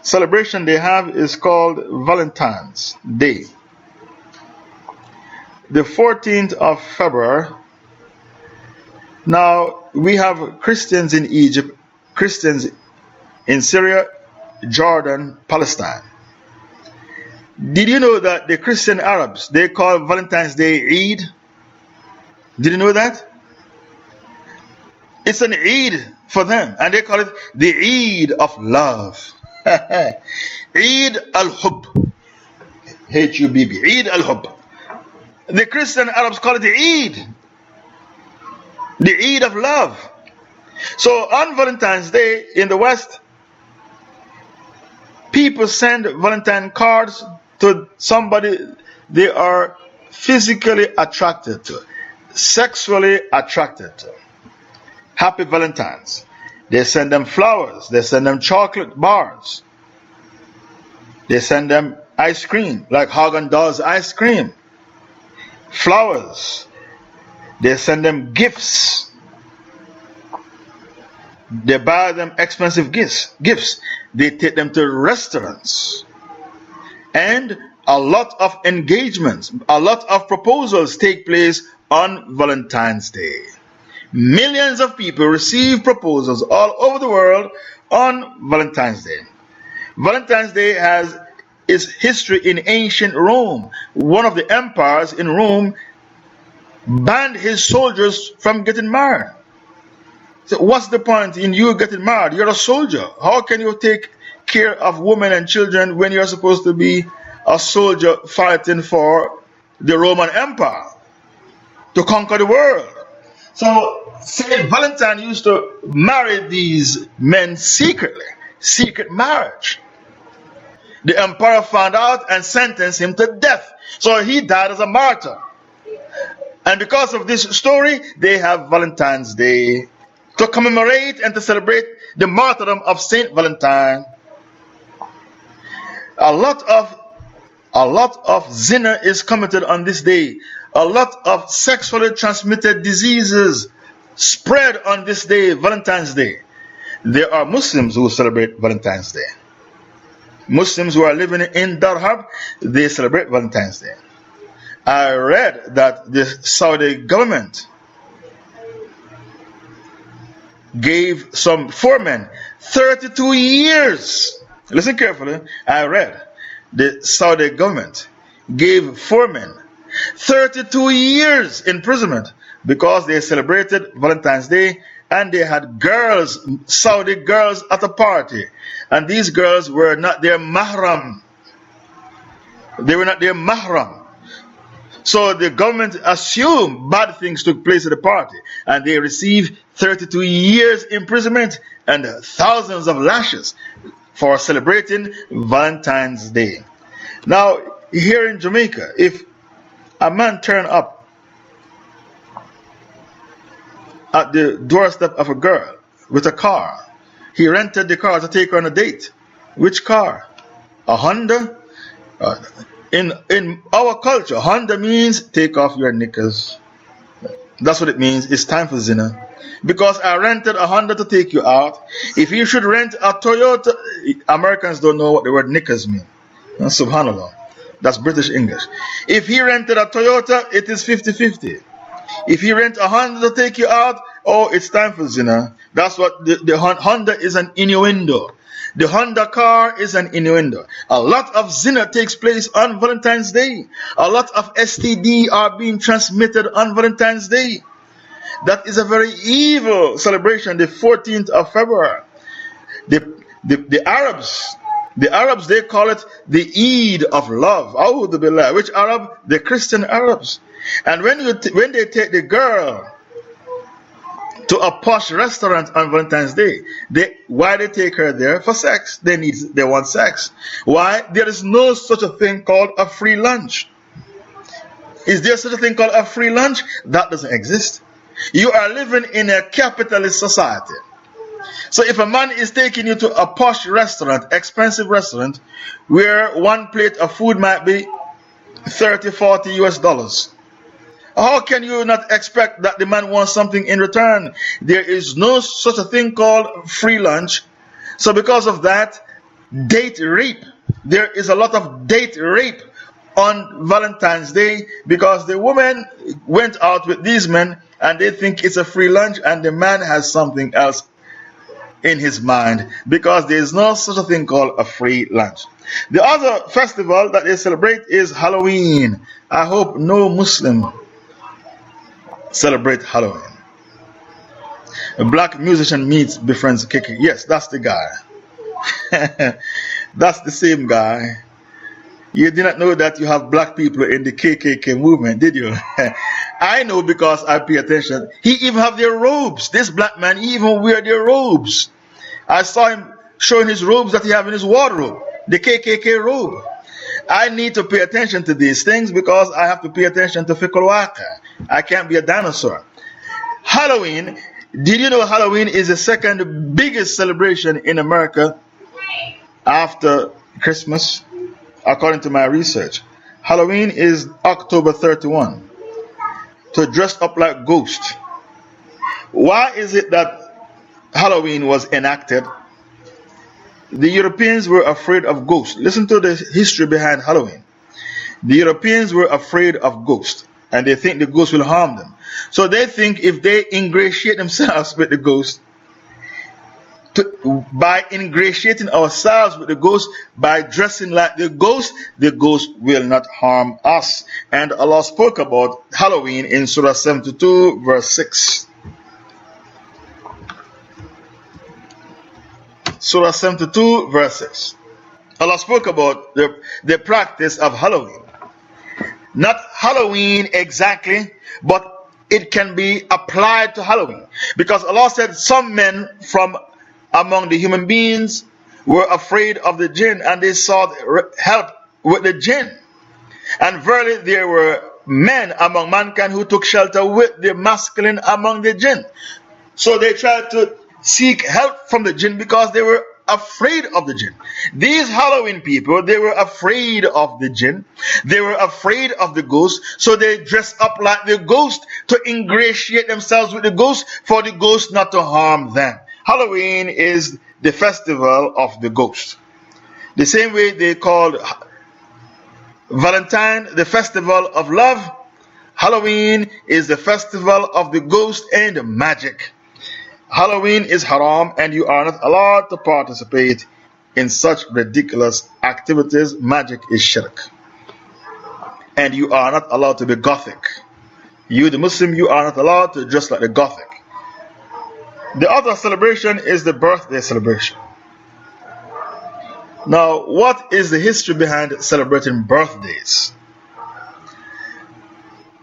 celebration they have is called Valentine's Day. The 14th of February. Now, we have Christians in Egypt, Christians in Syria, Jordan, Palestine. Did you know that the Christian Arabs, they call Valentine's Day Eid? Did you know that? It's an Eid for them, and they call it the Eid of love. Eid al-Hub. H-U-B-B. Eid al-Hub. The Christian Arabs call it the Eid. The Eid of love. So on Valentine's Day in the West, people send Valentine cards to somebody they are physically attracted to, sexually attracted to. Happy Valentine's. They send them flowers. They send them chocolate bars. They send them ice cream, like Haagen-Dazs ice cream. Flowers. They send them gifts. They buy them expensive gifts. They take them to restaurants. And a lot of engagements, a lot of proposals take place on Valentine's Day. Millions of people receive proposals all over the world on Valentine's Day. Valentine's Day has its history in ancient Rome. One of the empires in Rome banned his soldiers from getting married. So what's the point in you getting married? You're a soldier. How can you take care of women and children when you're supposed to be a soldier fighting for the Roman Empire to conquer the world? So Saint Valentine used to marry these men secretly, secret marriage. The emperor found out and sentenced him to death. So he died as a martyr. And because of this story, they have Valentine's Day to commemorate and to celebrate the martyrdom of Saint Valentine. A lot of zina is committed on this day. A lot of sexually transmitted diseases spread on this day, Valentine's Day. There are Muslims who celebrate Valentine's Day. Muslims who are living in Darhab, they celebrate Valentine's Day. I read that the Saudi government gave some 4 men 32 years. Listen carefully. I read the Saudi government gave 4 men 32 years imprisonment because they celebrated Valentine's Day and they had girls, Saudi girls, at a party. And these girls were not their mahram. They were not their mahram. So the government assumed bad things took place at the party, and they received 32 years imprisonment and thousands of lashes for celebrating Valentine's Day. Now, here in Jamaica, if a man turn up at the doorstep of a girl with a car, he rented the car to take her on a date. Which car? A Honda? In our culture, Honda means take off your knickers. That's what it means. It's time for zina. Because I rented a Honda to take you out. If you should rent a Toyota, Americans don't know what the word knickers mean. Subhanallah. That's British English. If he rented a Toyota, it is 50-50. If you rent a Honda to take you out, oh, it's time for zina. That's what the Honda is, an innuendo. The Honda car is an innuendo. A lot of zina takes place on Valentine's Day. A lot of STD are being transmitted on Valentine's Day. That is a very evil celebration, the 14th of February. The Arabs, they call it the Eid of love. A'udhu billah. Which Arab? The Christian Arabs. And when they take the girl to a posh restaurant on Valentine's Day, why they take her there? For sex. They want sex. Why? There is no such a thing called a free lunch. Is there such a thing called a free lunch? That doesn't exist. You are living in a capitalist society. So if a man is taking you to a posh restaurant, expensive restaurant, where one plate of food might be $30, $40, how can you not expect that the man wants something in return? There is no such a thing called free lunch. So because of that, date rape. There is a lot of date rape on Valentine's Day because the woman went out with these men and they think it's a free lunch and the man has something else in his mind because there is no such a thing called a free lunch. The other festival that they celebrate is Halloween. I hope no Muslim celebrate Halloween. A black musician befriends Kiki. Yes, that's the guy. That's the same guy. You did not know that you have black people in the KKK movement, did you? I know because I pay attention. He even have their robes. This black man, he even wear their robes. I saw him showing his robes that he have in his wardrobe. The KKK robe. I need to pay attention to these things because I have to pay attention to fiqh al-waqa. I can't be a dinosaur. Halloween. Did you know Halloween is the second biggest celebration in America after Christmas? According to my research, Halloween is October 31. To dress up like ghosts. Why is it that Halloween was enacted? The Europeans were afraid of ghosts. Listen to the history behind Halloween. The Europeans were afraid of ghosts, and they think the ghost will harm them. So they think if they ingratiate themselves with the ghost, by ingratiating ourselves with the ghost, by dressing like the ghost will not harm us. And Allah spoke about Halloween in Surah 72 verse 6. Surah 72 verse 6. Allah spoke about the practice of Halloween. Not Halloween exactly, but it can be applied to Halloween. Because Allah said some men from among the human beings were afraid of the jinn and they sought help with the jinn. And verily there were men among mankind who took shelter with the masculine among the jinn. So they tried to seek help from the jinn because they were afraid of the jinn. These Halloween people, they were afraid of the jinn. They were afraid of the ghost. So they dressed up like the ghost to ingratiate themselves with the ghost for the ghost not to harm them. Halloween is the festival of the ghost. The same way they called Valentine the festival of love, Halloween is the festival of the ghost and magic. Halloween is haram and you are not allowed to participate in such ridiculous activities. Magic is shirk. And you are not allowed to be Gothic. You, the Muslim, you are not allowed to dress like the Gothic. The other celebration is the birthday celebration. Now, what is the history behind celebrating birthdays?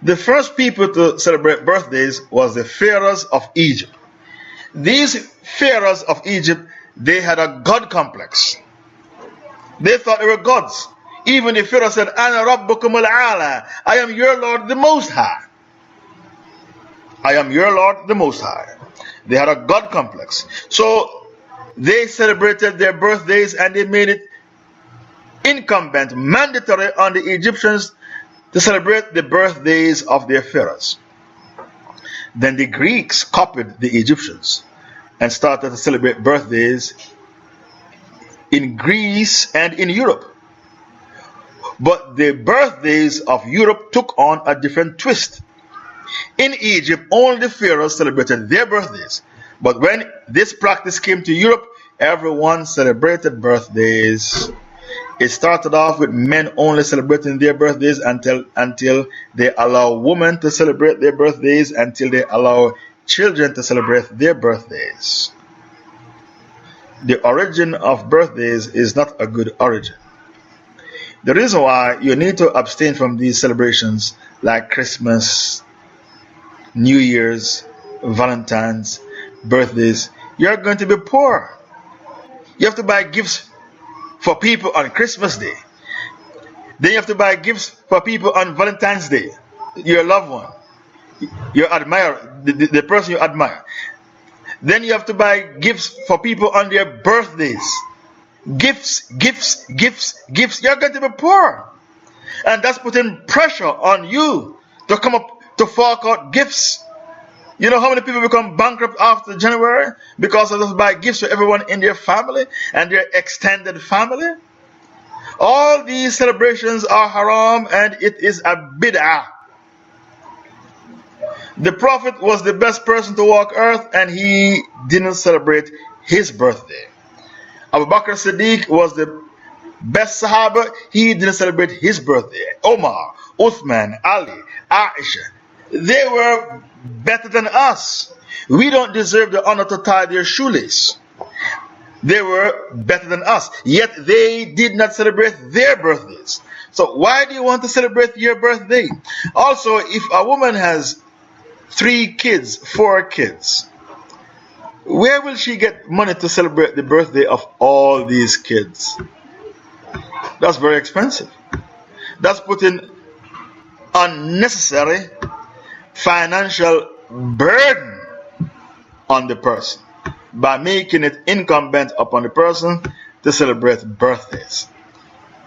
The first people to celebrate birthdays was the pharaohs of Egypt. These pharaohs of Egypt, they had a god complex. They thought they were gods. Even the pharaoh said, Ana Rabbukum al-Ala, I am your Lord the Most High. I am your Lord the Most High. They had a god complex. So they celebrated their birthdays and they made it incumbent, mandatory on the Egyptians to celebrate the birthdays of their pharaohs. Then the Greeks copied the Egyptians and started to celebrate birthdays in Greece and in Europe. But the birthdays of Europe took on a different twist. In Egypt, only the pharaohs celebrated their birthdays. But when this practice came to Europe, everyone celebrated birthdays. It started off with men only celebrating their birthdays until they allow women to celebrate their birthdays, until they allow children to celebrate their birthdays. The origin of birthdays is not a good origin. The reason why you need to abstain from these celebrations like Christmas, New Year's, Valentine's, birthdays, you're going to be poor. You have to buy gifts for people on Christmas Day. Then you have to buy gifts for people on Valentine's Day, your loved one, your admirer, the person you admire. Then you have to buy gifts for people on their birthdays. Gifts. You're going to be poor. And that's putting pressure on you to come up to fork out gifts. You know how many people become bankrupt after January because they have to buy gifts for everyone in their family and their extended family? All these celebrations are haram and it is a bid'ah. The Prophet was the best person to walk earth and he didn't celebrate his birthday. Abu Bakr Siddiq was the best Sahaba, he didn't celebrate his birthday. Omar, Uthman, Ali, Aisha, they were better than us. We don't deserve the honor to tie their shoelace. They were better than us, yet they did not celebrate their birthdays. So why do you want to celebrate your birthday? Also, if a woman has 3 kids, 4 kids, where will she get money to celebrate the birthday of all these kids? That's very expensive. That's putting unnecessary financial burden on the person by making it incumbent upon the person to celebrate birthdays.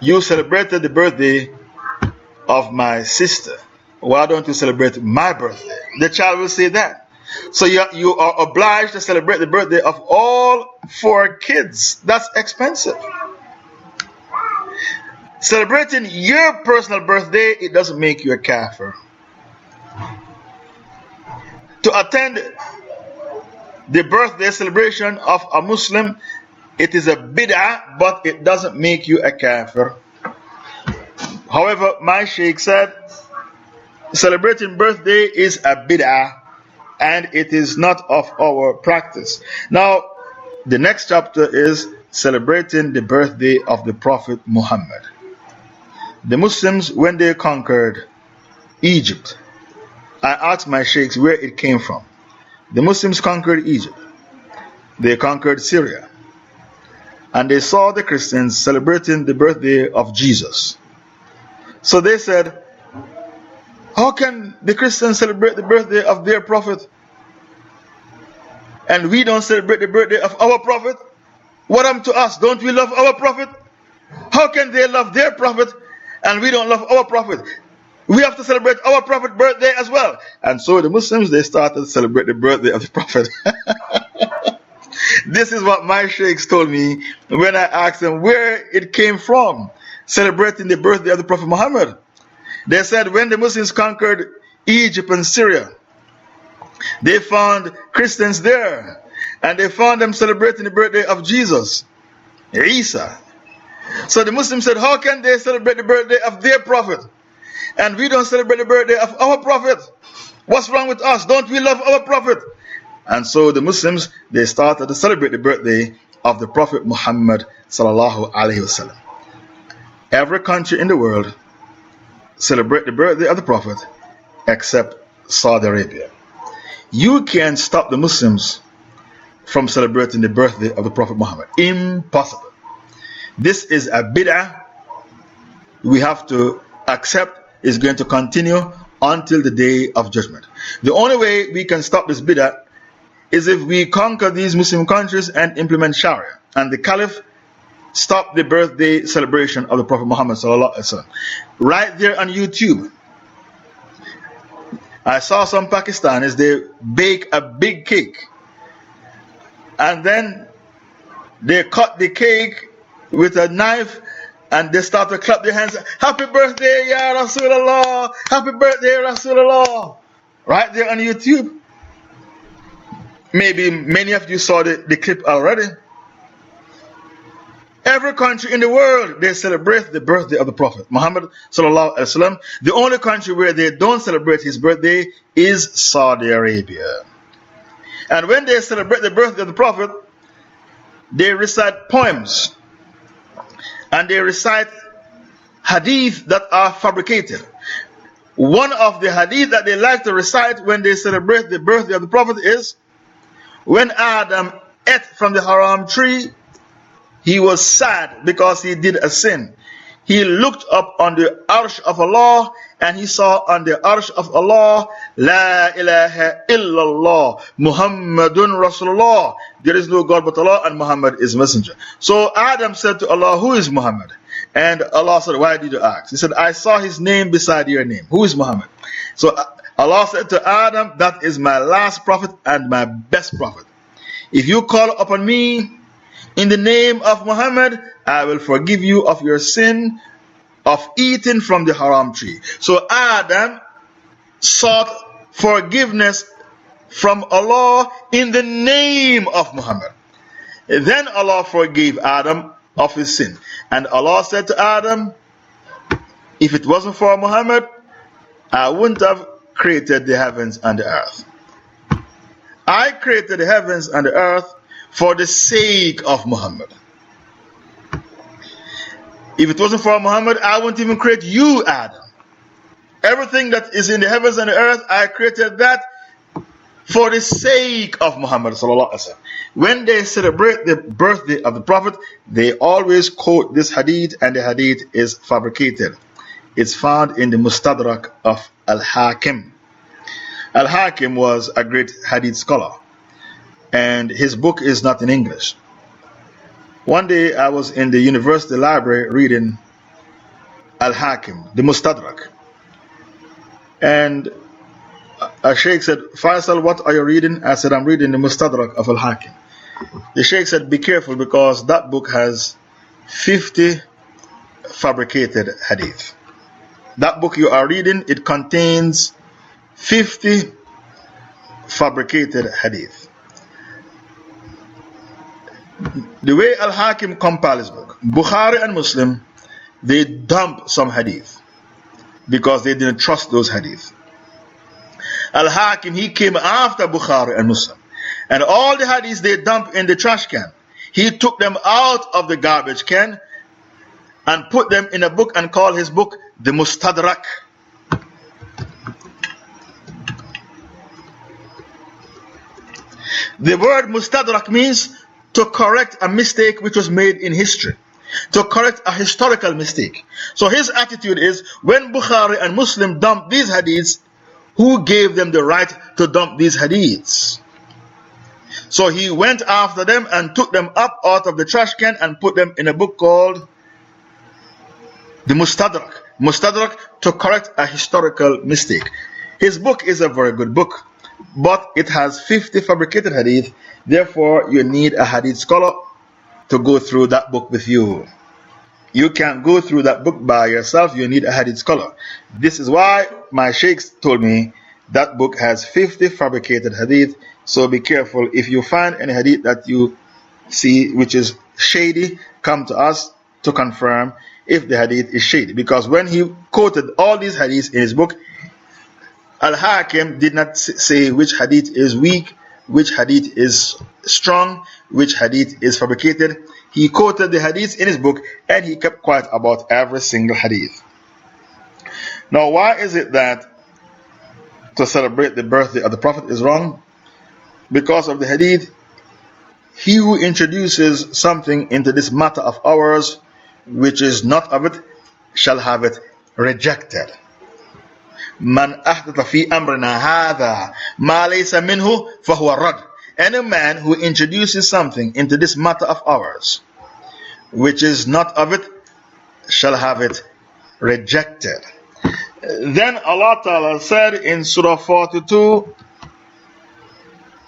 You celebrated the birthday of my sister. Why don't you celebrate my birthday? The child will say that. So you are obliged to celebrate the birthday of all 4 kids. That's expensive. Celebrating your personal birthday, it doesn't make you a kafir. To attend the birthday celebration of a Muslim, it is a bid'ah, but it doesn't make you a kafir. However, my Shaykh said, celebrating birthday is a bid'ah, and it is not of our practice. Now, the next chapter is celebrating the birthday of the Prophet Muhammad. The Muslims, when they conquered Egypt, I asked my sheikhs where it came from. The Muslims conquered Egypt. They conquered Syria. And they saw the Christians celebrating the birthday of Jesus. So they said, how can the Christians celebrate the birthday of their prophet and we don't celebrate the birthday of our prophet? What happened to us? Don't we love our prophet? How can they love their prophet and we don't love our prophet? We have to celebrate our prophet's birthday as well. And so the Muslims, they started to celebrate the birthday of the prophet. This is what my sheikhs told me when I asked them where it came from, celebrating the birthday of the Prophet Muhammad. They said when the Muslims conquered Egypt and Syria, they found Christians there, and they found them celebrating the birthday of Jesus, Isa. So the Muslims said, how can they celebrate the birthday of their prophet, and we don't celebrate the birthday of our prophet? What's wrong with us? Don't we love our prophet? And so the Muslims, they started to celebrate the birthday of the Prophet Muhammad sallallahu alaihi wasallam. Every country in the world celebrate the birthday of the Prophet except Saudi Arabia. You can't stop the Muslims from celebrating the birthday of the Prophet Muhammad. Impossible. This is a bid'ah we have to accept is going to continue until the day of judgment. The only way we can stop this bid'ah is if we conquer these Muslim countries and implement Sharia, and the Caliph stop the birthday celebration of the Prophet Muhammad sallallahu alaihi wasallam. Right there on YouTube, I saw some Pakistanis, they bake a big cake, and then they cut the cake with a knife, and they start to clap their hands. Happy birthday, Ya Rasulullah! Happy birthday, Rasulullah! Right there on YouTube. Maybe many of you saw the clip already. Every country in the world, they celebrate the birthday of the Prophet Muhammad sallallahu alaihi wasallam. The only country where they don't celebrate his birthday is Saudi Arabia. And when they celebrate the birthday of the Prophet, they recite poems and they recite hadith that are fabricated. One of the hadith that they like to recite when they celebrate the birthday of the Prophet is, when Adam ate from the haram tree, he was sad because he did a sin. He looked up on the arsh of Allah, and he saw on the arsh of Allah, La ilaha illallah, Muhammadun Rasulullah. There is no God but Allah, and Muhammad is messenger. So Adam said to Allah, who is Muhammad? And Allah said, why did you ask? He said, I saw his name beside your name. Who is Muhammad? So Allah said to Adam, that is my last prophet and my best prophet. If you call upon me in the name of Muhammad, I will forgive you of your sin of eating from the haram tree. So Adam sought forgiveness from Allah in the name of Muhammad. Then Allah forgave Adam of his sin. And Allah said to Adam, if it wasn't for Muhammad, I wouldn't have created the heavens and the earth. I created the heavens and the earth for the sake of Muhammad. If it wasn't for Muhammad, I wouldn't even create you, Adam. Everything that is in the heavens and the earth, I created that for the sake of Muhammad sallallahu alaihi wasallam. When they celebrate the birthday of the Prophet, they always quote this hadith, and the hadith is fabricated. It's found in the Mustadrak of Al-Hakim. Al-Hakim was a great hadith scholar, and his book is not in English. One day I was in the university library reading Al-Hakim, the Mustadrak, and a Shaykh said, Faisal, what are you reading? I said, I'm reading the Mustadrak of Al-Hakim. The Shaykh said, be careful, because that book has 50 fabricated hadith. That book you are reading, it contains 50 fabricated hadith. The way Al-Hakim compiled his book, Bukhari and Muslim, they dump some hadith because they didn't trust those hadith. Al-Hakim, he came after Bukhari and Muslim, and all the hadiths they dumped in the trash can, he took them out of the garbage can and put them in a book and called his book the Mustadrak. The word Mustadrak means to correct a mistake which was made in history, to correct a historical mistake. So his attitude is, when Bukhari and Muslim dumped these hadiths, who gave them the right to dump these hadiths? So he went after them and took them up out of the trash can and put them in a book called the Mustadrak. Mustadrak, to correct a historical mistake. His book is a very good book. but it has 50 fabricated hadith. Therefore, you need a hadith scholar to go through that book with you. You can't go through that book by yourself, you need a hadith scholar. This is why my sheikhs told me that book has 50 fabricated hadith. So be careful. If you find any hadith that you see which is shady, come to us to confirm if the hadith is shady. Because when he quoted all these hadiths in his book, Al-Hakim did not say which hadith is weak, which hadith is strong, which hadith is fabricated. He quoted the hadiths in his book and he kept quiet about every single hadith. Now, why is it that to celebrate the birthday of the Prophet is wrong? Because of the hadith, he who introduces something into this matter of ours which is not of it shall have it rejected. Man ahdatha fi amrina hadha ma laysa minhu fahuwa rad. Any man who introduces something into this matter of ours which is not of it shall have it rejected. Then Allah Ta'ala said in Surah 42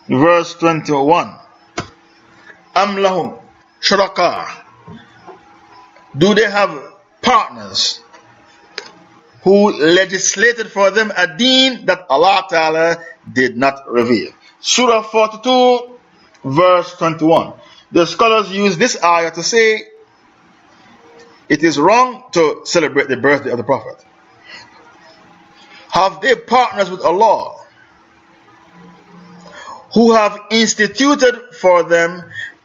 verse 21, Am lahum shuraka. Do they have partners who legislated for them a deen that Allah Ta'ala did not reveal? Surah 42 verse 21. The scholars use this ayah to say it is wrong to celebrate the birthday of the Prophet. Have they partners with Allah who have instituted for them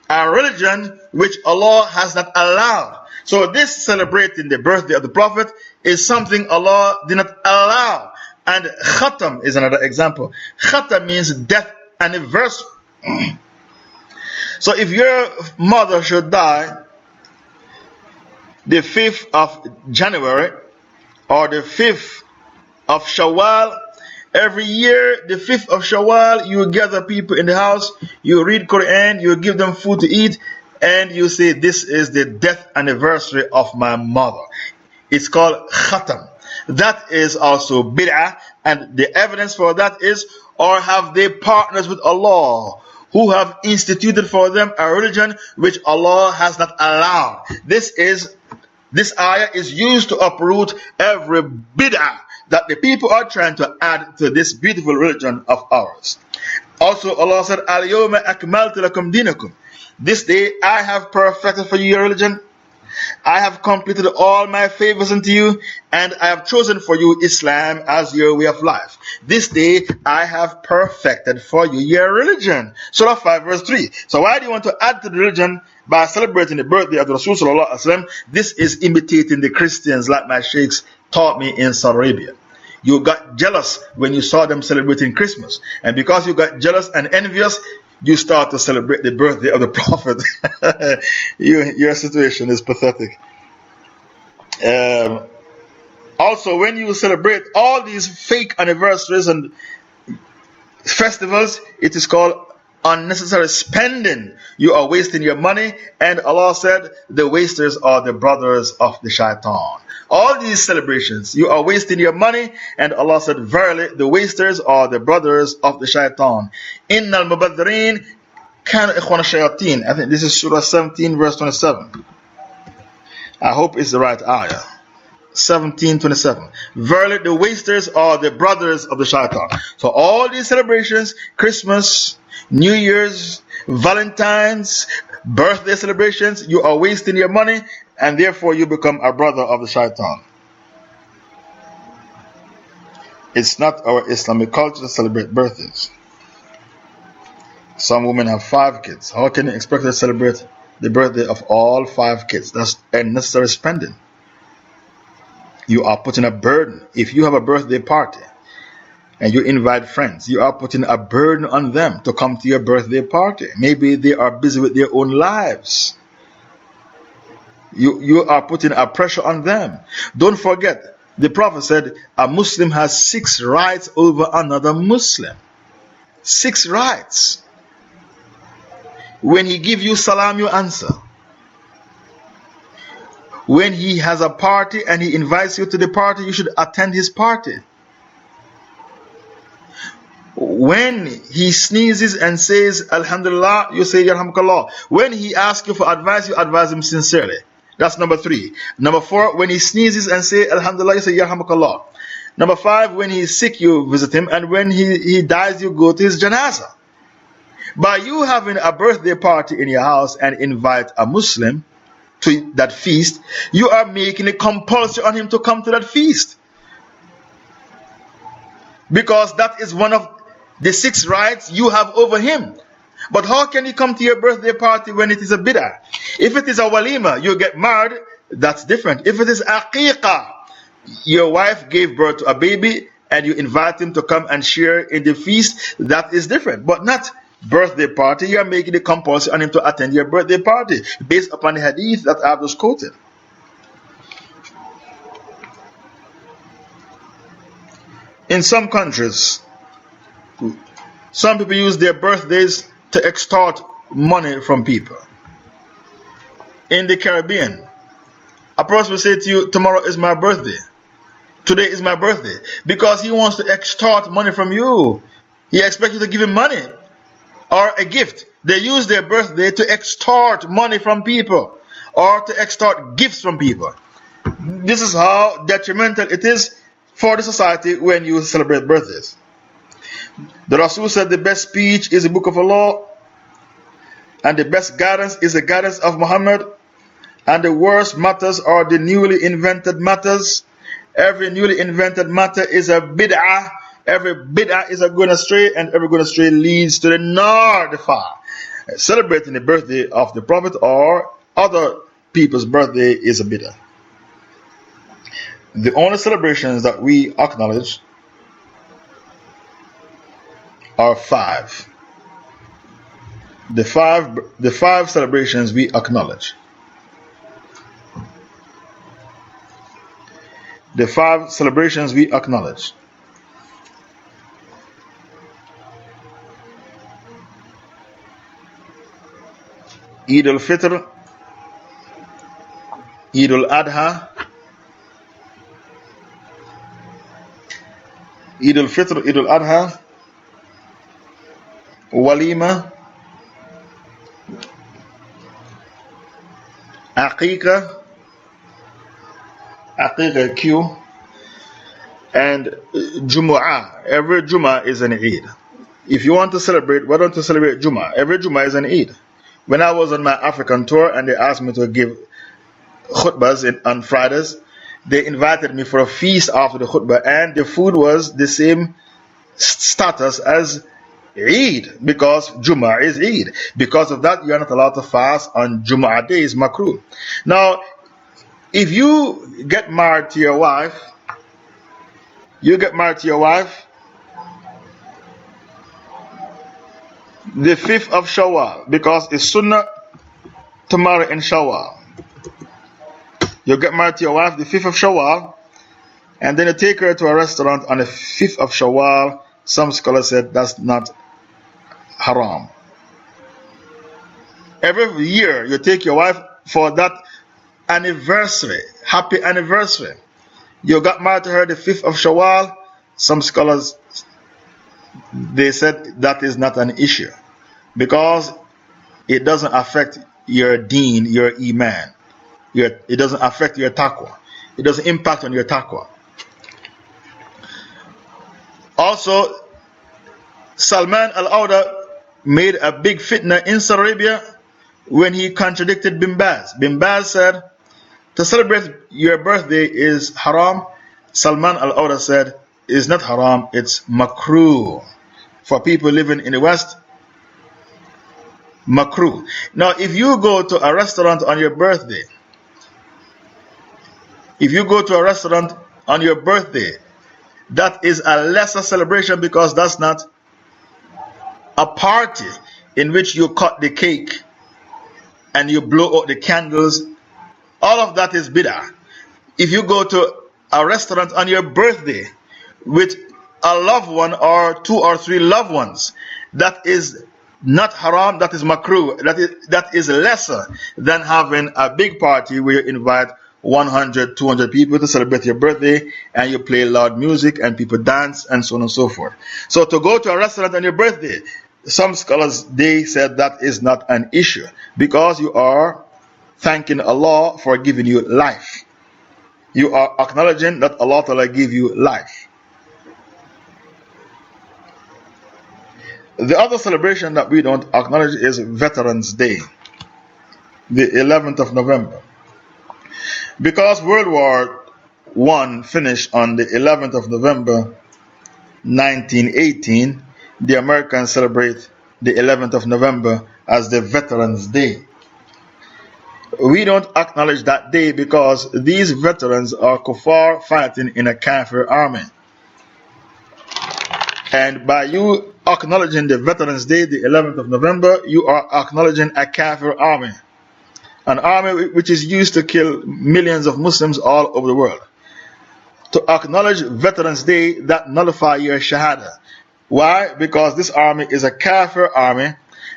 a religion which Allah has not allowed? So this celebrating the birthday of the Prophet is something Allah did not allow. And Khatam is another example. Khatam means death anniversary. So if your mother should die the 5th of January or the 5th of Shawwal, every year the 5th of Shawwal you gather people in the house, you read Quran, you give them food to eat, and you say this is the death anniversary of my mother. It's called Khatam. That is also bid'ah, and the evidence for that is, or have they partners with Allah who have instituted for them a religion which Allah has not allowed? This ayah is used to uproot every bid'ah that the people are trying to add to this beautiful religion of ours. Also, Allah said, Al-Yawma akmaltu lakum dinakum. This day I have perfected for you your religion. I have completed all my favors unto you, and I have chosen for you Islam as your way of life. This day I have perfected for you your religion. Surah 5 verse 3. So why do you want to add to the religion by celebrating the birthday of the Rasul Sallallahu Alaihi Wasallam? This is imitating the Christians, like my sheikhs taught me in Saudi Arabia. You got jealous when you saw them celebrating Christmas, and because you got jealous and envious, you start to celebrate the birthday of the Prophet. Your situation is pathetic. Also, when you celebrate all these fake anniversaries and festivals, it is called unnecessary spending. You are wasting your money, and Allah said the wasters are the brothers of the shaitan. All these celebrations, you are wasting your money, and Allah said, verily, the wasters are the brothers of the shaitan. Innal mubadhirin kana ikhwana shayateen. I think this is Surah 17 verse 27. I hope it's the right ayah. 17:27. Verily, the wasters are the brothers of the shaitan. So all these celebrations, Christmas, New Year's, Valentine's, birthday celebrations, you are wasting your money, and therefore you become a brother of the shaitan. It's not our Islamic culture to celebrate birthdays. Some women have 5 kids. How can you expect to celebrate the birthday of all 5 kids? That's unnecessary spending. You are putting a burden. If you have a birthday party and you invite friends, you are putting a burden on them to come to your birthday party. Maybe they are busy with their own lives. You are putting a pressure on them. Don't forget, the Prophet said a Muslim has 6 rights over another Muslim. 6 rights. When he gives you salam, you answer. When he has a party and he invites you to the party, you should attend his party. When he sneezes and says Alhamdulillah, you say Yarhamukallah. When he asks you for advice, you advise him sincerely. That's number 3. Number 4, when he sneezes and say Alhamdulillah, you say Yarhamukallah. Number 5, when he is sick, you visit him, and when he dies, you go to his janazah. By you having a birthday party in your house and invite a Muslim to that feast, you are making it compulsory on him to come to that feast. Because that is one of the 6 rights you have over him. But how can he come to your birthday party when it is a bid'ah? If it is a walima, you get married, that's different. If it is aqiqah, your wife gave birth to a baby and you invite him to come and share in the feast, that is different. But not birthday party. You are making it compulsory on him to attend your birthday party based upon the hadith that I have just quoted. In some countries, some people use their birthdays to extort money from people. In the Caribbean, a person will say to you, tomorrow is my birthday. Today is my birthday. Because he wants to extort money from you. He expects you to give him money or a gift. They use their birthday to extort money from people or to extort gifts from people. This is how detrimental it is for the society when you celebrate birthdays. The Rasul said the best speech is the book of Allah, and the best guidance is the guidance of Muhammad, and the worst matters are the newly invented matters. Every newly invented matter is a bid'ah. Every bid'ah is a going astray, and every going astray leads to the nar, the fire. Celebrating the birthday of the Prophet or other people's birthday is a bid'ah. The only celebrations that we acknowledge are 5. The five celebrations we acknowledge. The 5 celebrations we acknowledge. Eid al-Fitr, Eid al-Adha, Eid al-Fitr, Eid al-Adha, Walima, Aqiqah, Q, and Jumu'ah. Every Jumu'ah is an Eid. If you want to celebrate, why don't you celebrate Jumu'ah? Every Jumu'ah is an Eid. When I was on my African tour and they asked me to give khutbahs on Fridays, they invited me for a feast after the khutbah, and the food was the same status as Eid, because Jumu'ah is Eid. Because of that, you are not allowed to fast on Jumu'ah days, makruh. Now, if you get married to your wife, the 5th of Shawwal, because it's sunnah to marry in Shawwal. You get married to your wife the 5th of Shawwal, and then you take her to a restaurant on the 5th of Shawwal. Some scholars said that's not haram. Every year you take your wife for that anniversary, happy anniversary. You got married to her the 5th of Shawwal. Some scholars, they said that is not an issue, because it doesn't affect your deen, your iman. It doesn't affect your taqwa. It doesn't impact on your taqwa. Also, Salman al-Awda made a big fitna in Saudi Arabia when he contradicted Bin Baz. Bin Baz said, to celebrate your birthday is haram. Salman al-Awda said, it's not haram, it's makruh. For people living in the West, makruh. Now, if you go to a restaurant on your birthday, that is a lesser celebration, because that's not a party in which you cut the cake and you blow out the candles. All of that is bid'ah. If you go to a restaurant on your birthday with a loved one or 2 or 3 loved ones, that is not haram, that is makruh. That is lesser than having a big party where you invite 100, 200 people to celebrate your birthday, and you play loud music and people dance and so on and so forth. So to go to a restaurant on your birthday, some scholars, they said that is not an issue because you are thanking Allah for giving you life. You are acknowledging that Allah Ta'ala give you life. The other celebration that we don't acknowledge is Veterans Day, the 11th of November. Because World War I finished on the 11th of November 1918, the Americans celebrate the 11th of November as the Veterans Day. We don't acknowledge that day because these veterans are kuffar fighting in a kafir army. And by you acknowledging the Veterans Day, the 11th of November, you are acknowledging a kafir army. An army which is used to kill millions of Muslims all over the world. To acknowledge Veterans Day, that nullifies your shahada. Why? Because this army is a kafir army,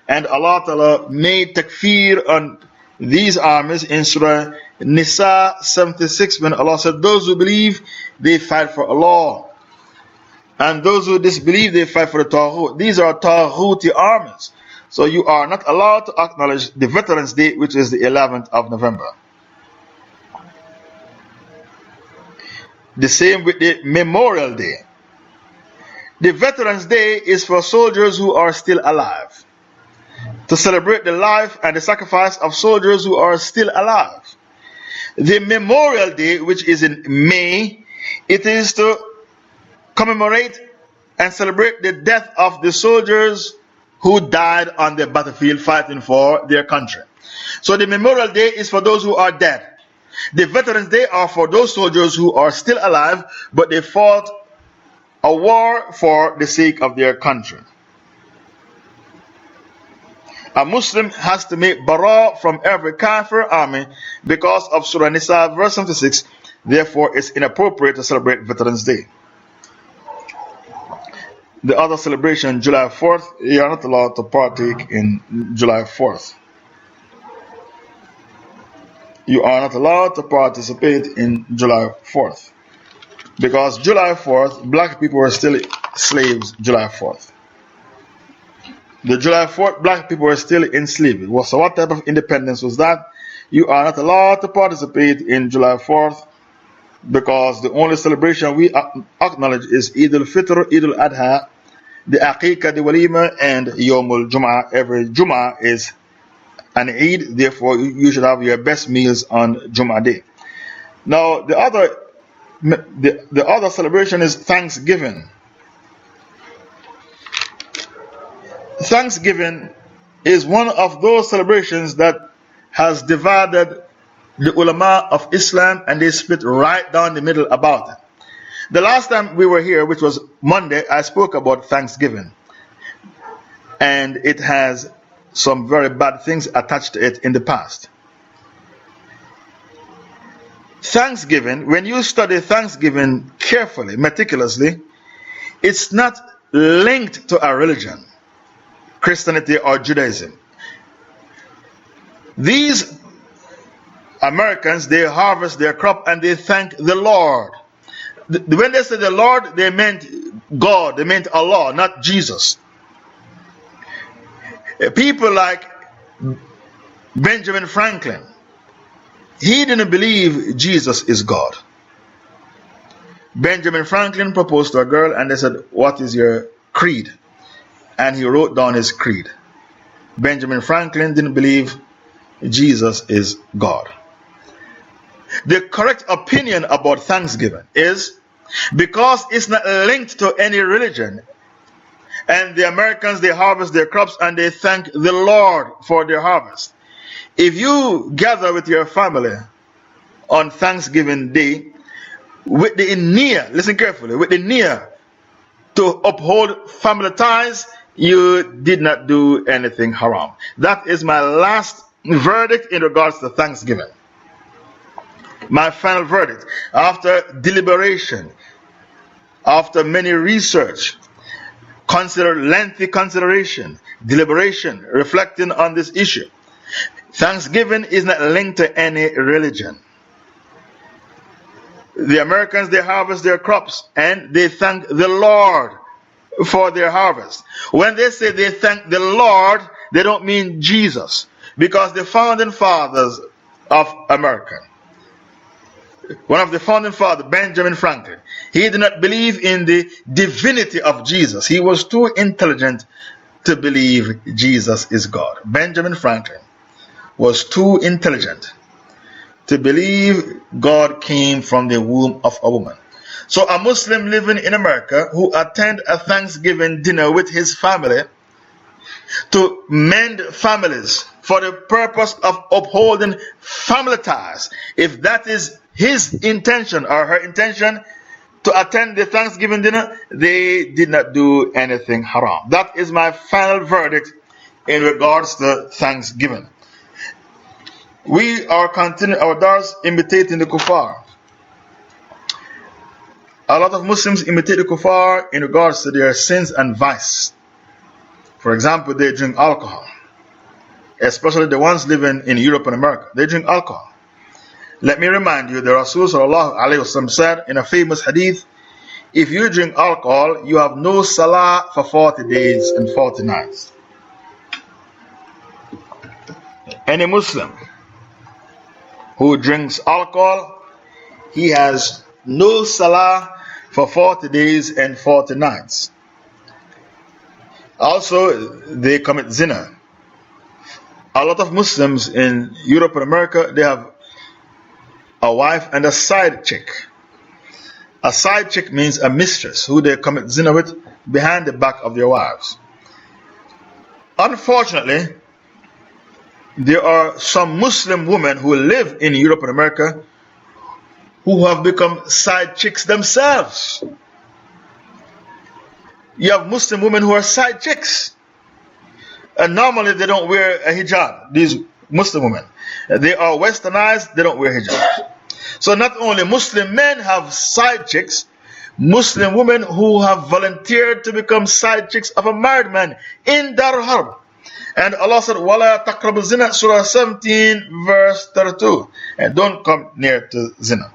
and Allah Ta'ala made takfir on these armies in Surah Nisa 76 when Allah said, those who believe, they fight for Allah. And those who disbelieve, they fight for the Taghut. These are Taghuti armies. So you are not allowed to acknowledge the Veterans Day, which is the 11th of November. The same with the Memorial Day. The Veterans Day is for soldiers who are still alive, to celebrate the life and the sacrifice of soldiers who are still alive. The Memorial Day, which is in May, it is to commemorate and celebrate the death of the soldiers who died on the battlefield fighting for their country. So the Memorial Day is for those who are dead. The Veterans Day are for those soldiers who are still alive, but they fought a war for the sake of their country. A Muslim has to make bara from every kafir army because of Surah Nisa verse 76. Therefore, it's inappropriate to celebrate Veterans Day. The other celebration, July 4th, you are not allowed to partake in July 4th. You are not allowed to participate in July 4th. Because July 4th, black people were still slaves July 4th. The July 4th, black people were still enslaved. So what type of independence was that? You are not allowed to participate in July 4th because the only celebration we acknowledge is Eid al-Fitr, Eid al-Adha, the Aqiqah, the Walima, and Yawm al-Jum'ah. Every Jum'ah is an Eid, therefore you should have your best meals on Jum'ah Day. Now, the other celebration is Thanksgiving. Thanksgiving is one of those celebrations that has divided the ulama of Islam, and they split right down the middle about it. The last time we were here, which was Monday, I spoke about Thanksgiving. And it has some very bad things attached to it in the past. Thanksgiving, when you study Thanksgiving carefully, meticulously, it's not linked to a religion, Christianity or Judaism. These Americans, they harvest their crop and they thank the Lord. When they said the Lord, they meant God, they meant Allah, not Jesus. People like Benjamin Franklin, he didn't believe Jesus is God. Benjamin Franklin proposed to a girl and they said, what is your creed? And he wrote down his creed. Benjamin Franklin didn't believe Jesus is God. The correct opinion about Thanksgiving is because it's not linked to any religion, and the Americans, they harvest their crops and they thank the Lord for their harvest. If you gather with your family on Thanksgiving Day with the niyyah, listen carefully, with the niyyah to uphold family ties, you did not do anything haram. That is my last verdict in regards to Thanksgiving. My final verdict, after deliberation, after many research, lengthy consideration, deliberation, reflecting on this issue, Thanksgiving is not linked to any religion. The Americans, they harvest their crops and they thank the Lord for their harvest. When they say they thank the Lord, they don't mean Jesus, because the founding fathers of America, one of the founding fathers, Benjamin Franklin, he did not believe in the divinity of Jesus. He was too intelligent to believe Jesus is God. Benjamin Franklin was too intelligent to believe God came from the womb of a woman. So a Muslim living in America who attend a Thanksgiving dinner with his family to mend families for the purpose of upholding family ties, if that is his intention or her intention to attend the Thanksgiving dinner, they did not do anything haram. That is my final verdict in regards to Thanksgiving. We are continuing our dars imitating the kuffar. A lot of Muslims imitate the kuffar in regards to their sins and vice. For example, they drink alcohol, especially the ones living in Europe and America. They drink alcohol. Let me remind you, the Rasul sallallahu alayhi wasallam said in a famous hadith, if you drink alcohol, you have no salah for 40 days and 40 nights. Any Muslim who drinks alcohol, he has no salah for 40 days and 40 nights. Also, they commit zina. A lot of Muslims in Europe and America, they have a wife and a side chick. A side chick means a mistress who they commit zina with behind the back of their wives. Unfortunately, there are some Muslim women who live in Europe and America who have become side chicks themselves. You have Muslim women who are side chicks. And normally they don't wear a hijab, these Muslim women. They are westernized, they don't wear hijab. So not only Muslim men have side chicks, Muslim women who have volunteered to become side chicks of a married man in Dar al-Harb. And Allah said, وَلَا تَقْرَبُ zina, Surah 17, verse 32. And don't come near to zina.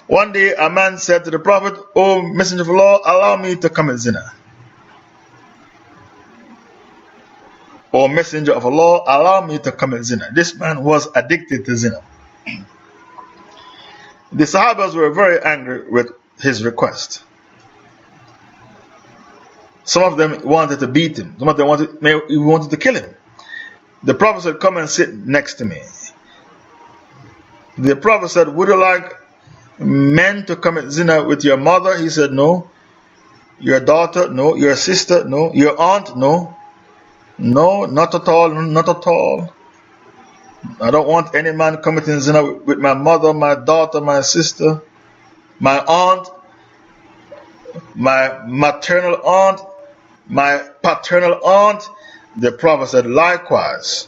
One day a man said to the Prophet, O Messenger of Allah, allow me to commit zina. O Messenger of Allah, allow me to commit zina. This man was addicted to zina. The Sahabas were very angry with his request. Some of them wanted to beat him. Some of them wanted to kill him. The Prophet said, come and sit next to me. The Prophet said, would you like men to commit zina with your mother? He said, no. Your daughter? No. Your sister? No. Your aunt? No. No, not at all. Not at all. I don't want any man committing zina with my mother, my daughter, my sister, my aunt, my maternal aunt, my paternal aunt. The Prophet said, likewise,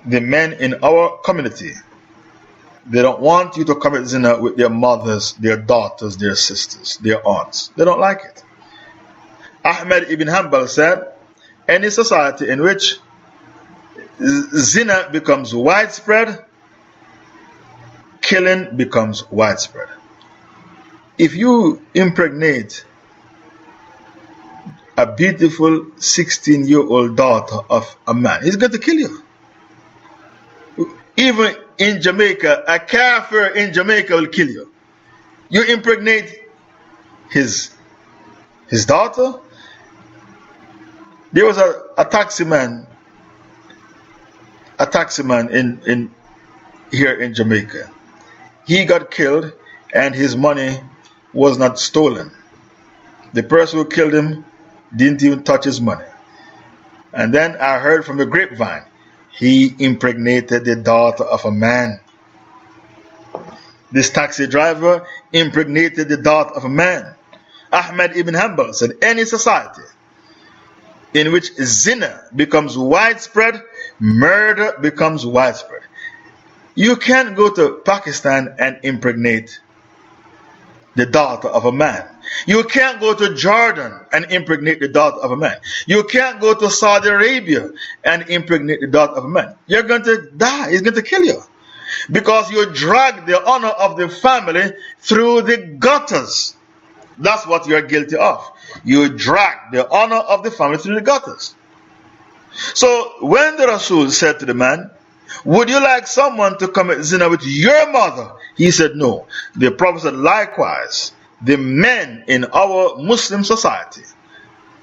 the men in our community, they don't want you to commit zina with their mothers, their daughters, their sisters, their aunts. They don't like it. Ahmad ibn Hanbal said, any society in which zina becomes widespread, killing becomes widespread. If you impregnate a beautiful 16-year-old daughter of a man, he's going to kill you. Even in Jamaica, a kafir in Jamaica will kill you. You impregnate his daughter. There was a taximan in here in Jamaica. He got killed and his money was not stolen. The person who killed him didn't even touch his money. And then I heard from the grapevine, he impregnated the daughter of a man. This taxi driver impregnated the daughter of a man. Ahmad ibn Hanbal said, any society in which zina becomes widespread, murder becomes widespread. You can't go to Pakistan and impregnate the daughter of a man. You can't go to Jordan and impregnate the daughter of a man. You can't go to Saudi Arabia and impregnate the daughter of a man. You're going to die. He's going to kill you. because you drag the honor of the family through the gutters. That's what you are guilty of. You drag the honor of the family through the gutters. So when the Rasul said to the man, would you like someone to commit zina with your mother? He said no. The Prophet said, likewise, the men in our Muslim society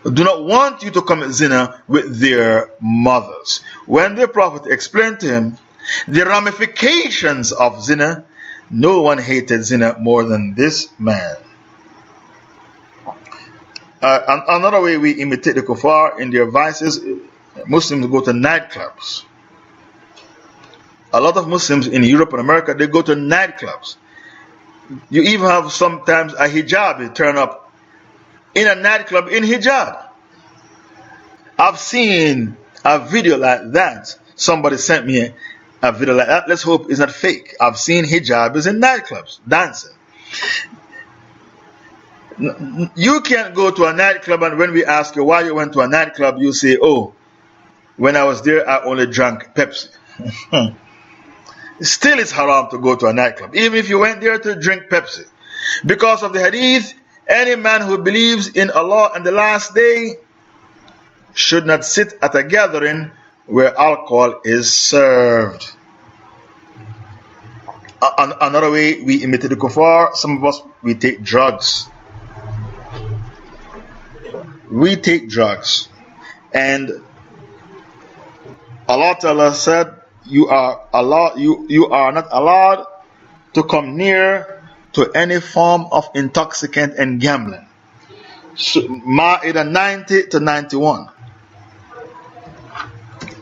do not want you to commit zina with their mothers. When the Prophet explained to him the ramifications of zina, no one hated zina more than this man. Another way we imitate the kuffar in their vices, Muslims go to nightclubs. A lot of Muslims in Europe and America, they go to nightclubs. You even have sometimes a hijabi turn up in a nightclub in hijab. I've seen a video like that. Somebody sent me a video like that. Let's hope it's not fake. I've seen hijabis in nightclubs dancing. You can't go to a nightclub and when we ask you why you went to a nightclub, you say, oh, when I was there, I only drank Pepsi. Still, it's haram to go to a nightclub, even if you went there to drink Pepsi. Because of the hadith, any man who believes in Allah and the last day should not sit at a gathering where alcohol is served. Another way we imitate the kuffar, some of us, we take drugs. We take drugs. And Allah Ta'ala said, you are not allowed to come near to any form of intoxicant and gambling. So, Ma'idah 90 to 91.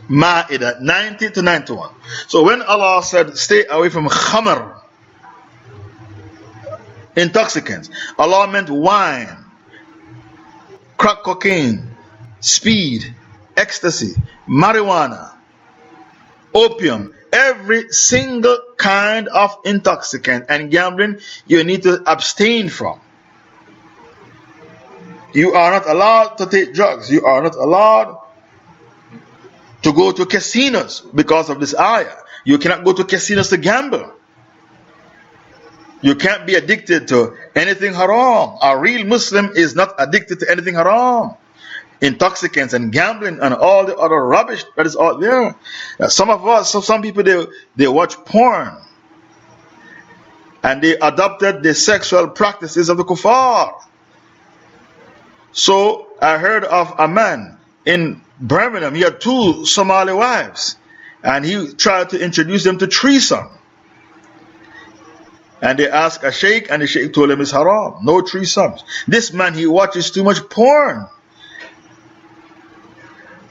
Ma'idah 90 to 91. So when Allah said, stay away from khamr, intoxicants, Allah meant wine, crack cocaine, speed, ecstasy, marijuana, opium, every single kind of intoxicant and gambling you need to abstain from. You are not allowed to take drugs. You are not allowed to go to casinos because of this ayah. You cannot go to casinos to gamble. You can't be addicted to anything haram. A real Muslim is not addicted to anything haram. Intoxicants and gambling and all the other rubbish that is out there. Some people, they watch porn and they adopted the sexual practices of the kuffar. So I heard of a man in Birmingham. He had 2 Somali wives and he tried to introduce them to threesome. And they asked a Shaykh and the Shaykh told him it's haram. No threesomes. This man, he watches too much porn.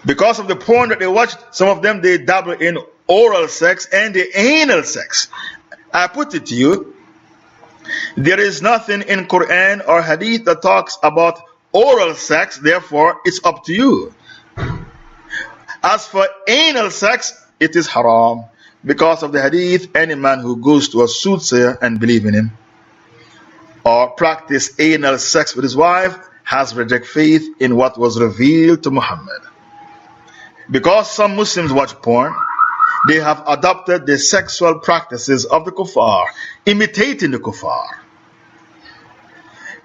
Because of the porn that they watch, some of them, they dabble in oral sex and the anal sex. I put it to you, there is nothing in Quran or Hadith that talks about oral sex, therefore it's up to you. As for anal sex, it is haram. Because of the Hadith, any man who goes to a soothsayer and believe in him, or practice anal sex with his wife, has rejected faith in what was revealed to Muhammad. Because some Muslims watch porn, they have adopted the sexual practices of the kuffar, imitating the kuffar.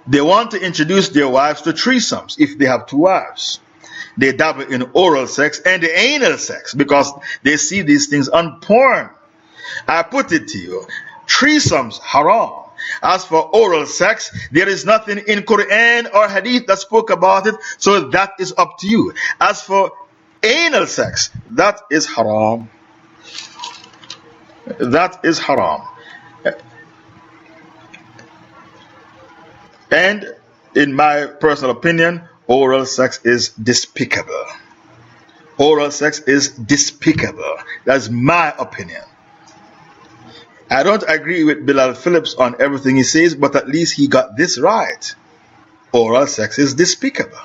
They want to introduce their wives to threesomes if they have 2 wives. They dabble in oral sex and the anal sex because they see these things on porn. I put it to you, threesomes haram. As for oral sex, there is nothing in Quran or Hadith that spoke about it, so that is up to you. As for anal sex, that is haram. That is haram. And in my personal opinion, oral sex is despicable. Oral sex is despicable. That's my opinion. I don't agree with Bilal Phillips on everything he says, but at least he got this right. Oral sex is despicable.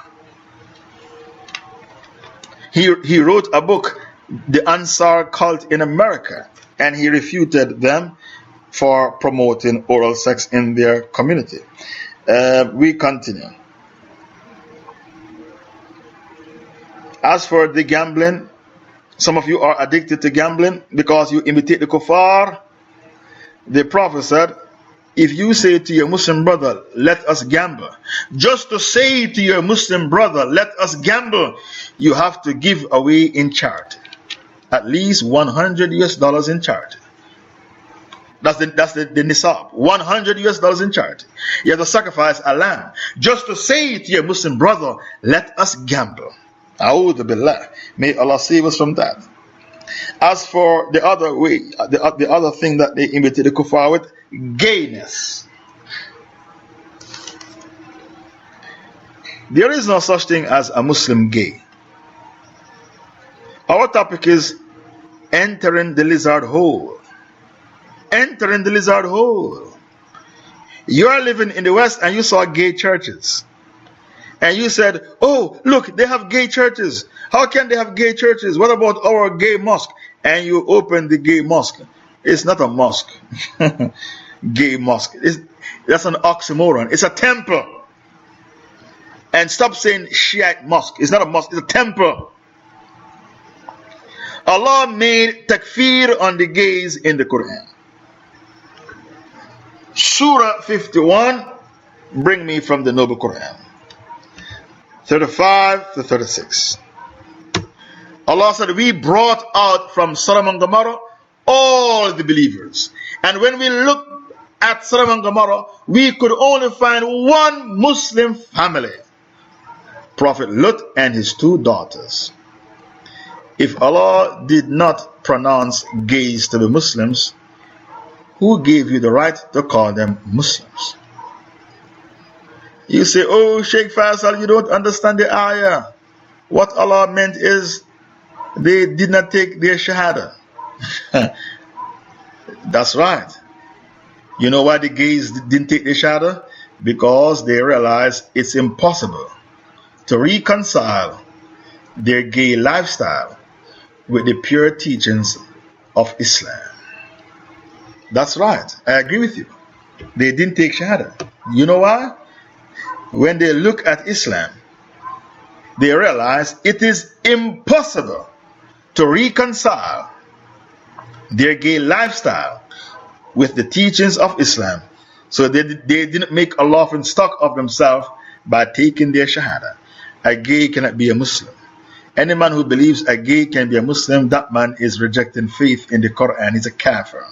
He wrote a book, The Ansar Cult in America, and he refuted them for promoting oral sex in their community. We continue. As for the gambling, some of you are addicted to gambling because you imitate the kuffar. The Prophet said, if you say to your Muslim brother, let us gamble, just to say to your Muslim brother, let us gamble, you have to give away in charity at least $100 in charity. That's the nisab. $100 in charity. You have to sacrifice a lamb just to say to your Muslim brother, let us gamble. A'udhu billah. May Allah save us from that. As for the other way, the other thing that they imitate the kuffar with, gayness. There is no such thing as a Muslim gay. Our topic is entering the lizard hole. Entering the lizard hole. You are living in the West and you saw gay churches. And you said, oh, look, they have gay churches. How can they have gay churches? What about our gay mosque? And you open the gay mosque. It's not a mosque. Gay mosque. That's an oxymoron. It's a temple. And stop saying Shiite mosque. It's not a mosque, it's a temple. Allah made takfir on the gays in the Quran. Surah 51, bring me from the Noble Quran. 35 to 36. Allah said, we brought out from Sodom and Gomorrah all the believers. And when we looked at Sodom and Gomorrah, we could only find one Muslim family, Prophet Lut and his 2 daughters. If Allah did not pronounce gays to be Muslims, who gave you the right to call them Muslims? You say, oh, Shaykh Faisal, you don't understand the ayah. What Allah meant is they did not take their shahada. That's right. You know why the gays didn't take their shahada? Because they realized it's impossible to reconcile their gay lifestyle with the pure teachings of Islam. That's right. I agree with you. They didn't take shahada. You know why? When they look at Islam, they realize it is impossible to reconcile their gay lifestyle with the teachings of Islam. So they didn't make a laughing stock of themselves by taking their shahada. A gay cannot be a Muslim. Any man who believes a gay can be a Muslim, that man is rejecting faith in the Quran. He's a kafir.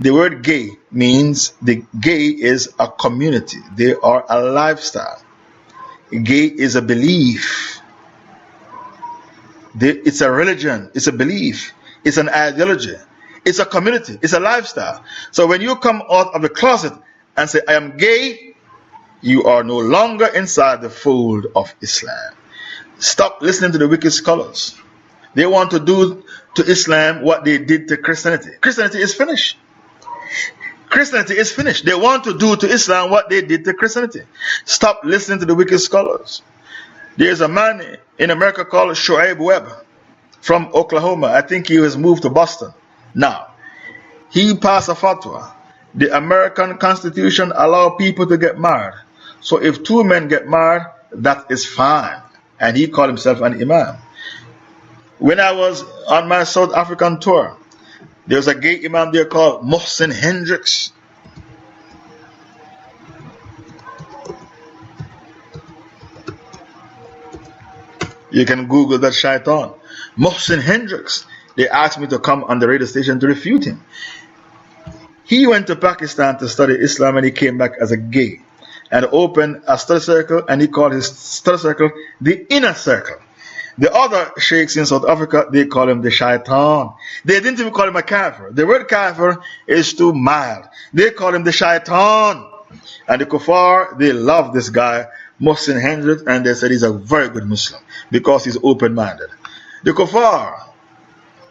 The word gay means the gay is a community. They are a lifestyle. Gay is a belief. It's a religion. It's a belief. It's an ideology. It's a community. It's a lifestyle. So when you come out of the closet and say, I am gay, you are no longer inside the fold of Islam. Stop listening to the wicked scholars. They want to do to Islam what they did to Christianity. Christianity is finished. Christianity is finished. They want to do to Islam what they did to Christianity. Stop listening to the wicked scholars. There's a man in America called Shoaib Webb from Oklahoma. I think he has moved to Boston. Now, he passed a fatwa. The American Constitution allows people to get married. So if 2 men get married, that is fine. And he called himself an imam. When I was on my South African tour, there was a gay imam there called Mohsen Hendricks. You can Google that shaitan. Mohsen Hendricks. They asked me to come on the radio station to refute him. He went to Pakistan to study Islam and he came back as a gay and opened a study circle, and he called his study circle the inner circle. The other sheikhs in South Africa, they call him the shaitan. They didn't even call him a kafir. The word kafir is too mild. They call him the shaitan. And the kuffar, they love this guy, Mohsen Hendricks, and they said he's a very good Muslim because he's open-minded. The kuffar,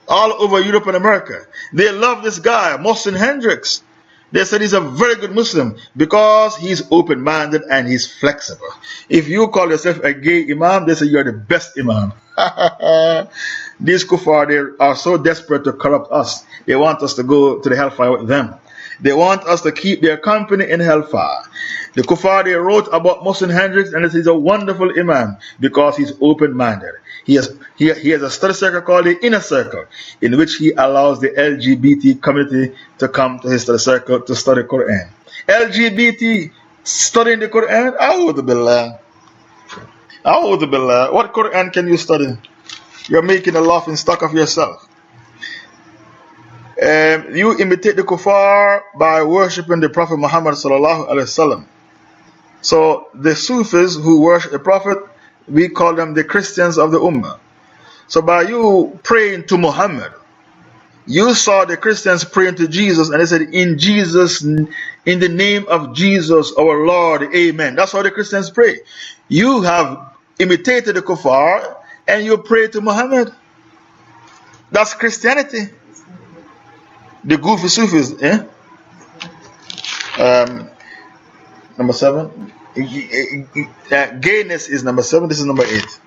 all over Europe and America, they love this guy, Mohsen Hendricks. They said he's a very good Muslim because he's open-minded and he's flexible. If you call yourself a gay imam, they say you're the best imam. These kuffar, they are so desperate to corrupt us. They want us to go to the hellfire with them. They want us to keep their company in hellfire. The kuffar, they wrote about Muslim Hendricks, and he's a wonderful imam because he's open-minded. He has a study circle called the Inner Circle, in which he allows the LGBT community to come to his study circle to study Quran. LGBT studying the Quran? A'udhu billah. A'udhu billah. What Quran can you study? You're making a laughing stock of yourself. You imitate the kuffar by worshipping the Prophet Muhammad sallallahu alaihi wasallam. So the Sufis who worship the Prophet, we call them the Christians of the Ummah. So by you praying to Muhammad, you saw the Christians praying to Jesus, and they said, in Jesus, in the name of Jesus our Lord, amen. That's how the Christians pray. You have imitated the kuffar and you pray to Muhammad. That's Christianity. The goofy Sufis, eh? Number 7. Gayness is number 7. This is number 8.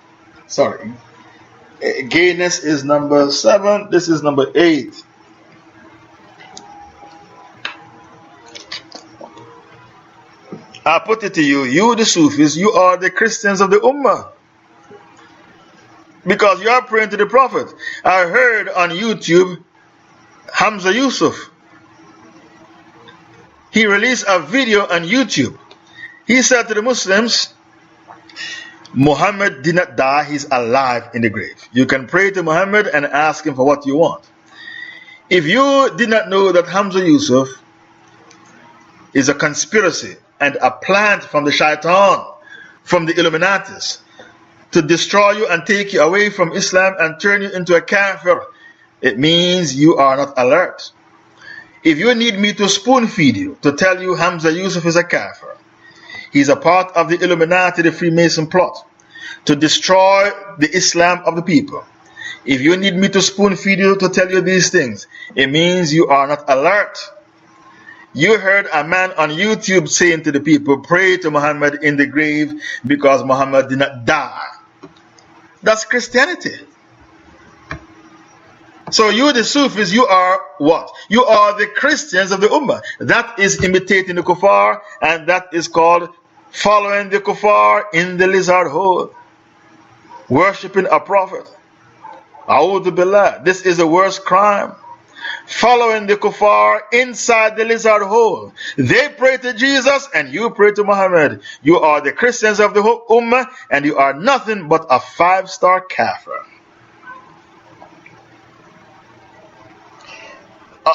Sorry. Gayness is number 7. This is number 8. I put it to you, you the Sufis, you are the Christians of the Ummah. Because you are praying to the Prophet. I heard on YouTube, Hamza Yusuf, he released a video on YouTube. He said to the Muslims, Muhammad did not die, he's alive in the grave. You can pray to Muhammad and ask him for what you want. If you did not know that Hamza Yusuf is a conspiracy and a plant from the shaitan, from the Illuminatis, to destroy you and take you away from Islam and turn you into a kafir, it means you are not alert. If you need me to spoon feed you, to tell you Hamza Yusuf is a kafir, he's a part of the Illuminati, the Freemason plot, to destroy the Islam of the people. If you need me to spoon feed you to tell you these things, it means you are not alert. You heard a man on YouTube saying to the people, pray to Muhammad in the grave because Muhammad did not die. That's Christianity. So you the Sufis, you are what? You are the Christians of the Ummah. That is imitating the kuffar, and that is called following the kuffar in the lizard hole. Worshipping a prophet. A'udhu billah. This is the worst crime. Following the kuffar inside the lizard hole. They pray to Jesus and you pray to Muhammad. You are the Christians of the Ummah and you are nothing but a 5-star kafir.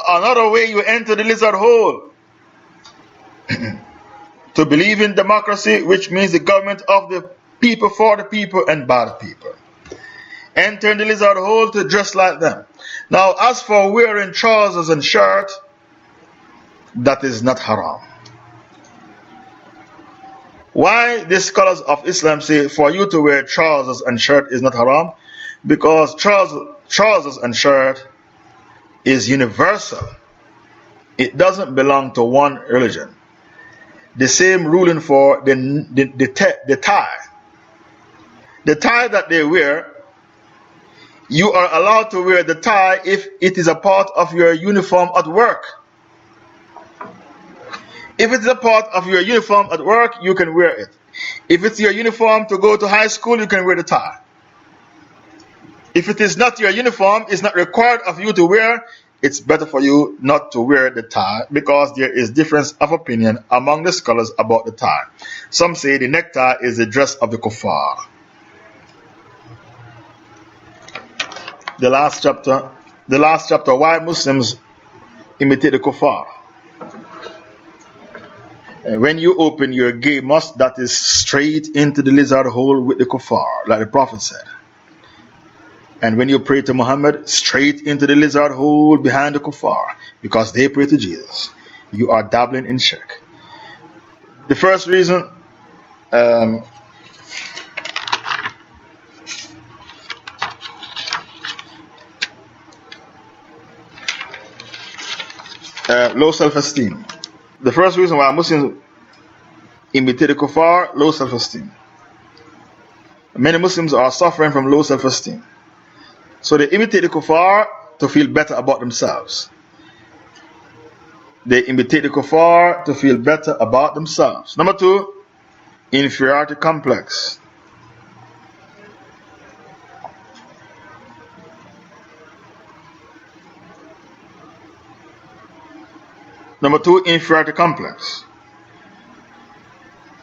Another way you enter the lizard hole. To believe in democracy, which means the government of the people, for the people, and by the people. Enter in the lizard hole to dress like them. Now, as for wearing trousers and shirt, that is not haram. Why the scholars of Islam say for you to wear trousers and shirt is not haram? Because trousers and shirt is universal. It doesn't belong to one religion. The same ruling for the tie. The tie that they wear, you are allowed to wear the tie if it is a part of your uniform at work. If it's a part of your uniform at work, you can wear it. If it's your uniform to go to high school, you can wear the tie. If it is not your uniform, it's not required of you to wear, it's better for you not to wear the tie because there is difference of opinion among the scholars about the tie. Some say the necktie is the dress of the kuffar. The last chapter, why Muslims imitate the kuffar. When you open your gay mosque, that is straight into the lizard hole with the kuffar, like the Prophet said. And when you pray to Muhammad, straight into the lizard hole behind the kuffar, because they pray to Jesus. You are dabbling in shirk. The first reason, low self-esteem. The first reason why Muslims imitate the kuffar, low self-esteem. Many Muslims are suffering from low self-esteem. So they imitate the kuffar to feel better about themselves. They imitate the kuffar to feel better about themselves. Number 2, inferiority complex. Number 2, inferiority complex.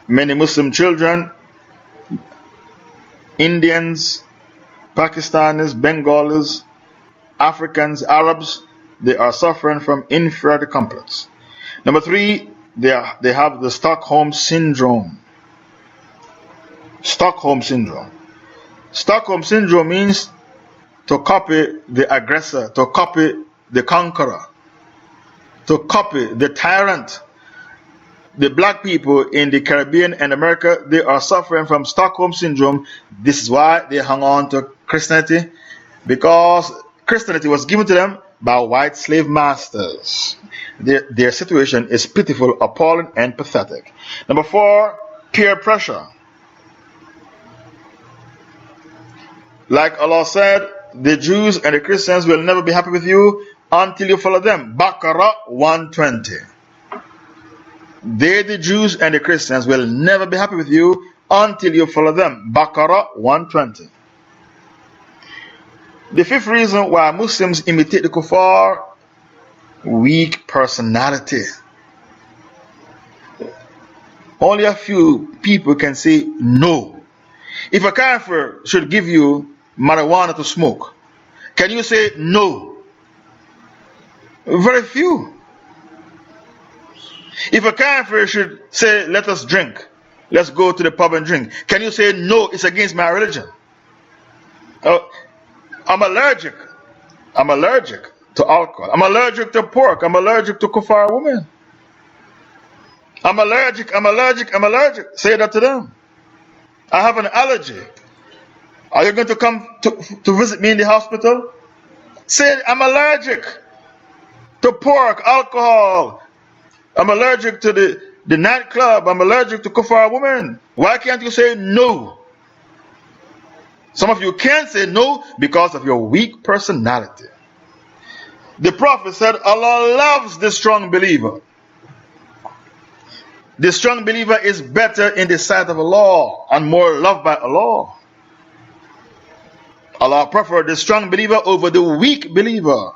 Many Muslim children, Indians, Pakistanis, Bengalis, Africans, Arabs, they are suffering from inferiority complex. Number 3, they have the Stockholm Syndrome. Stockholm Syndrome. Stockholm Syndrome means to copy the aggressor, to copy the conqueror, to copy the tyrant. The black people in the Caribbean and America, they are suffering from Stockholm Syndrome. This is why they hung on to Christianity, because Christianity was given to them by white slave masters. Their situation is pitiful, appalling, and pathetic. Number 4, peer pressure. Like Allah said, the Jews and the Christians will never be happy with you until you follow them. Baqarah 120. They, the Jews and the Christians, will never be happy with you until you follow them. Baqarah 120. The 5th reason why Muslims imitate the kuffar: weak personality. Only a few people can say no. If a kafir should give you marijuana to smoke, can you say no? Very few. If a kafir should say, let us drink, let's go to the pub and drink, can you say no, it's against my religion? I'm allergic to alcohol. I'm allergic to pork. I'm allergic to kuffar women. I'm allergic. Say that to them. I have an allergy. Are you going to come to visit me in the hospital? Say, I'm allergic to pork, alcohol. I'm allergic to the nightclub. I'm allergic to kuffar women. Why can't you say no? Some of you can't say no because of your weak personality. The Prophet said, Allah loves the strong believer. The strong believer is better in the sight of Allah and more loved by Allah. Allah preferred the strong believer over the weak believer.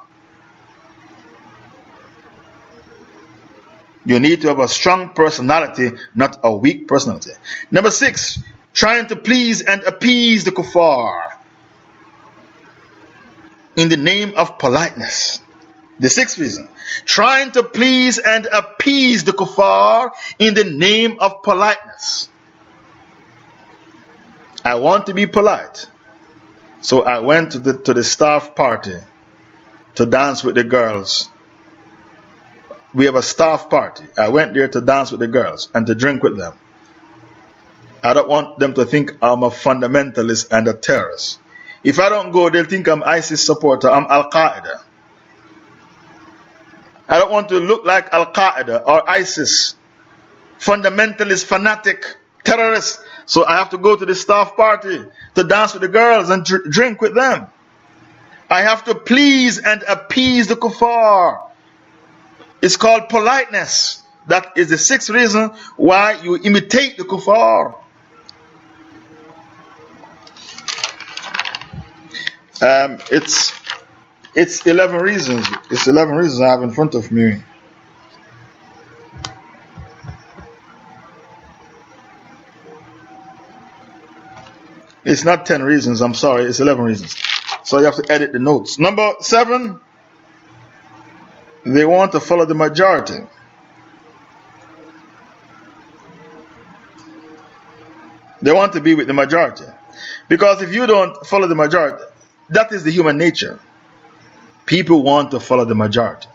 You need to have a strong personality, not a weak personality. Number 6, trying to please and appease the kuffar in the name of politeness. The 6th reason, trying to please and appease the kuffar in the name of politeness. I want to be polite, so I went to the staff party to dance with the girls. We have a staff party. I went there to dance with the girls and to drink with them. I don't want them to think I'm a fundamentalist and a terrorist. If I don't go, they'll think I'm ISIS supporter, I'm Al-Qaeda. I don't want to look like Al-Qaeda or ISIS, fundamentalist, fanatic, terrorist. So I have to go to the staff party to dance with the girls and drink with them. I have to please and appease the kuffar. It's called politeness. That is the 6th reason why you imitate the kuffar. It's 11 reasons. It's 11 reasons I have in front of me. It's not 10 reasons, I'm sorry, it's 11 reasons. So you have to edit the notes. Number 7, they want to follow the majority. They want to be with the majority. Because if you don't follow the majority, that is the human nature. People want to follow the majority.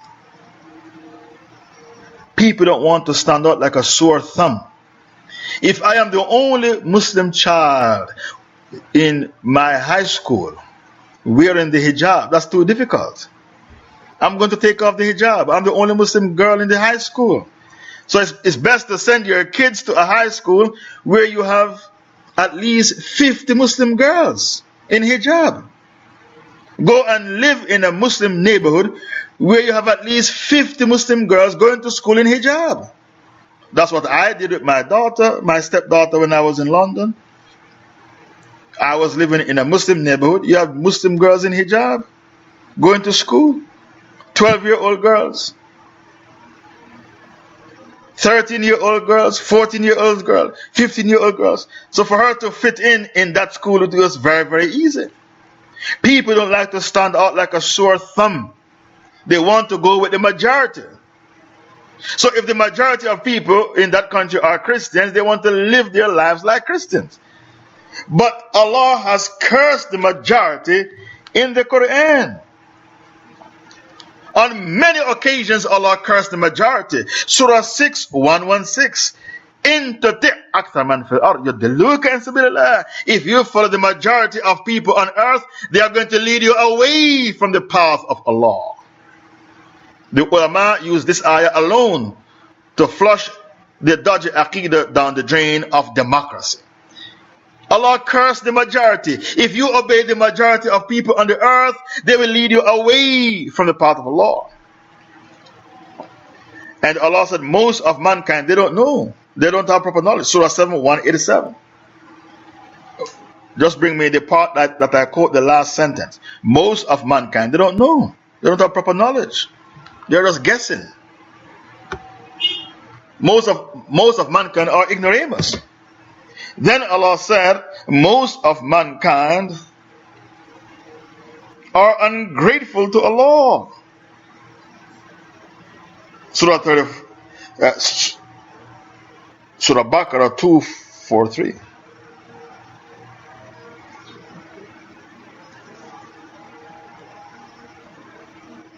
People don't want to stand out like a sore thumb. If I am the only Muslim child in my high school wearing the hijab, that's too difficult. I'm going to take off the hijab. I'm the only Muslim girl in the high school. So it's best to send your kids to a high school where you have at least 50 Muslim girls in hijab. Go and live in a Muslim neighborhood where you have at least 50 Muslim girls going to school in hijab. That's what I did with my daughter, my stepdaughter, when I was in London. I was living in a Muslim neighborhood. You have Muslim girls in hijab going to school. 12-year-old girls. 13-year-old girls, 14-year-old girls, 15-year-old girls. So for her to fit in that school, it was very, very easy. People don't like to stand out like a sore thumb. They want to go with the majority. So if the majority of people in that country are Christians, they want to live their lives like Christians. But Allah has cursed the majority in the Quran. On many occasions, Allah cursed the majority. Surah 6, 116. If you follow the majority of people on earth, they are going to lead you away from the path of Allah. The ulama use this ayah alone to flush the dodgy aqidah down the drain of democracy. Allah cursed the majority. If you obey the majority of people on the earth, they will lead you away from the path of Allah. And Allah said, most of mankind, they don't know. They don't have proper knowledge. Surah 7, 187. Just bring me the part that I quote the last sentence. Most of mankind, they don't know. They don't have proper knowledge. They're just guessing. Most of mankind are ignoramus. Then Allah said, most of mankind are ungrateful to Allah. Surah 30, Surah Baqarah 243.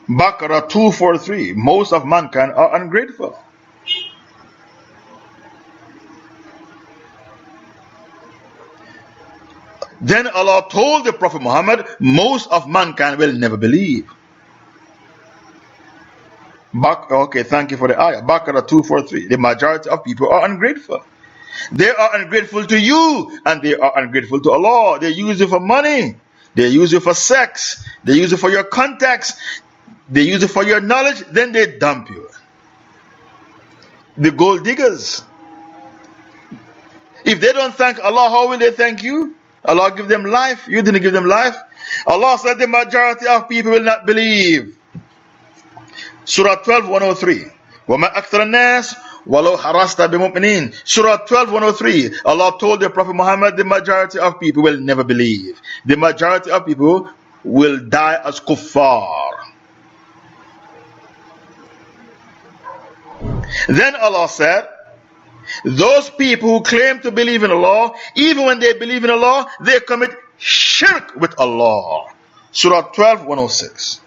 Baqarah 243. Most of mankind are ungrateful. Then Allah told the Prophet Muhammad, most of mankind will never believe. Okay, thank you for the ayah. Baqarah 243. The majority of people are ungrateful. They are ungrateful to you, and they are ungrateful to Allah. They use you for money. They use you for sex. They use you for your contacts. They use it for your knowledge. Then they dump you. The gold diggers. If they don't thank Allah, how will they thank you? Allah give them life. You didn't give them life. Allah said the majority of people will not believe. Surah 12, 103. وَمَا أَكْثَرَ النَّاسِ وَلَوْ حَرَصْتَ بِمُؤْمِنِينَ. Surah 12, 103. Allah told the Prophet Muhammad the majority of people will never believe. The majority of people will die as kuffar. Then Allah said, those people who claim to believe in Allah, even when they believe in Allah, they commit shirk with Allah. Surah 12, 106.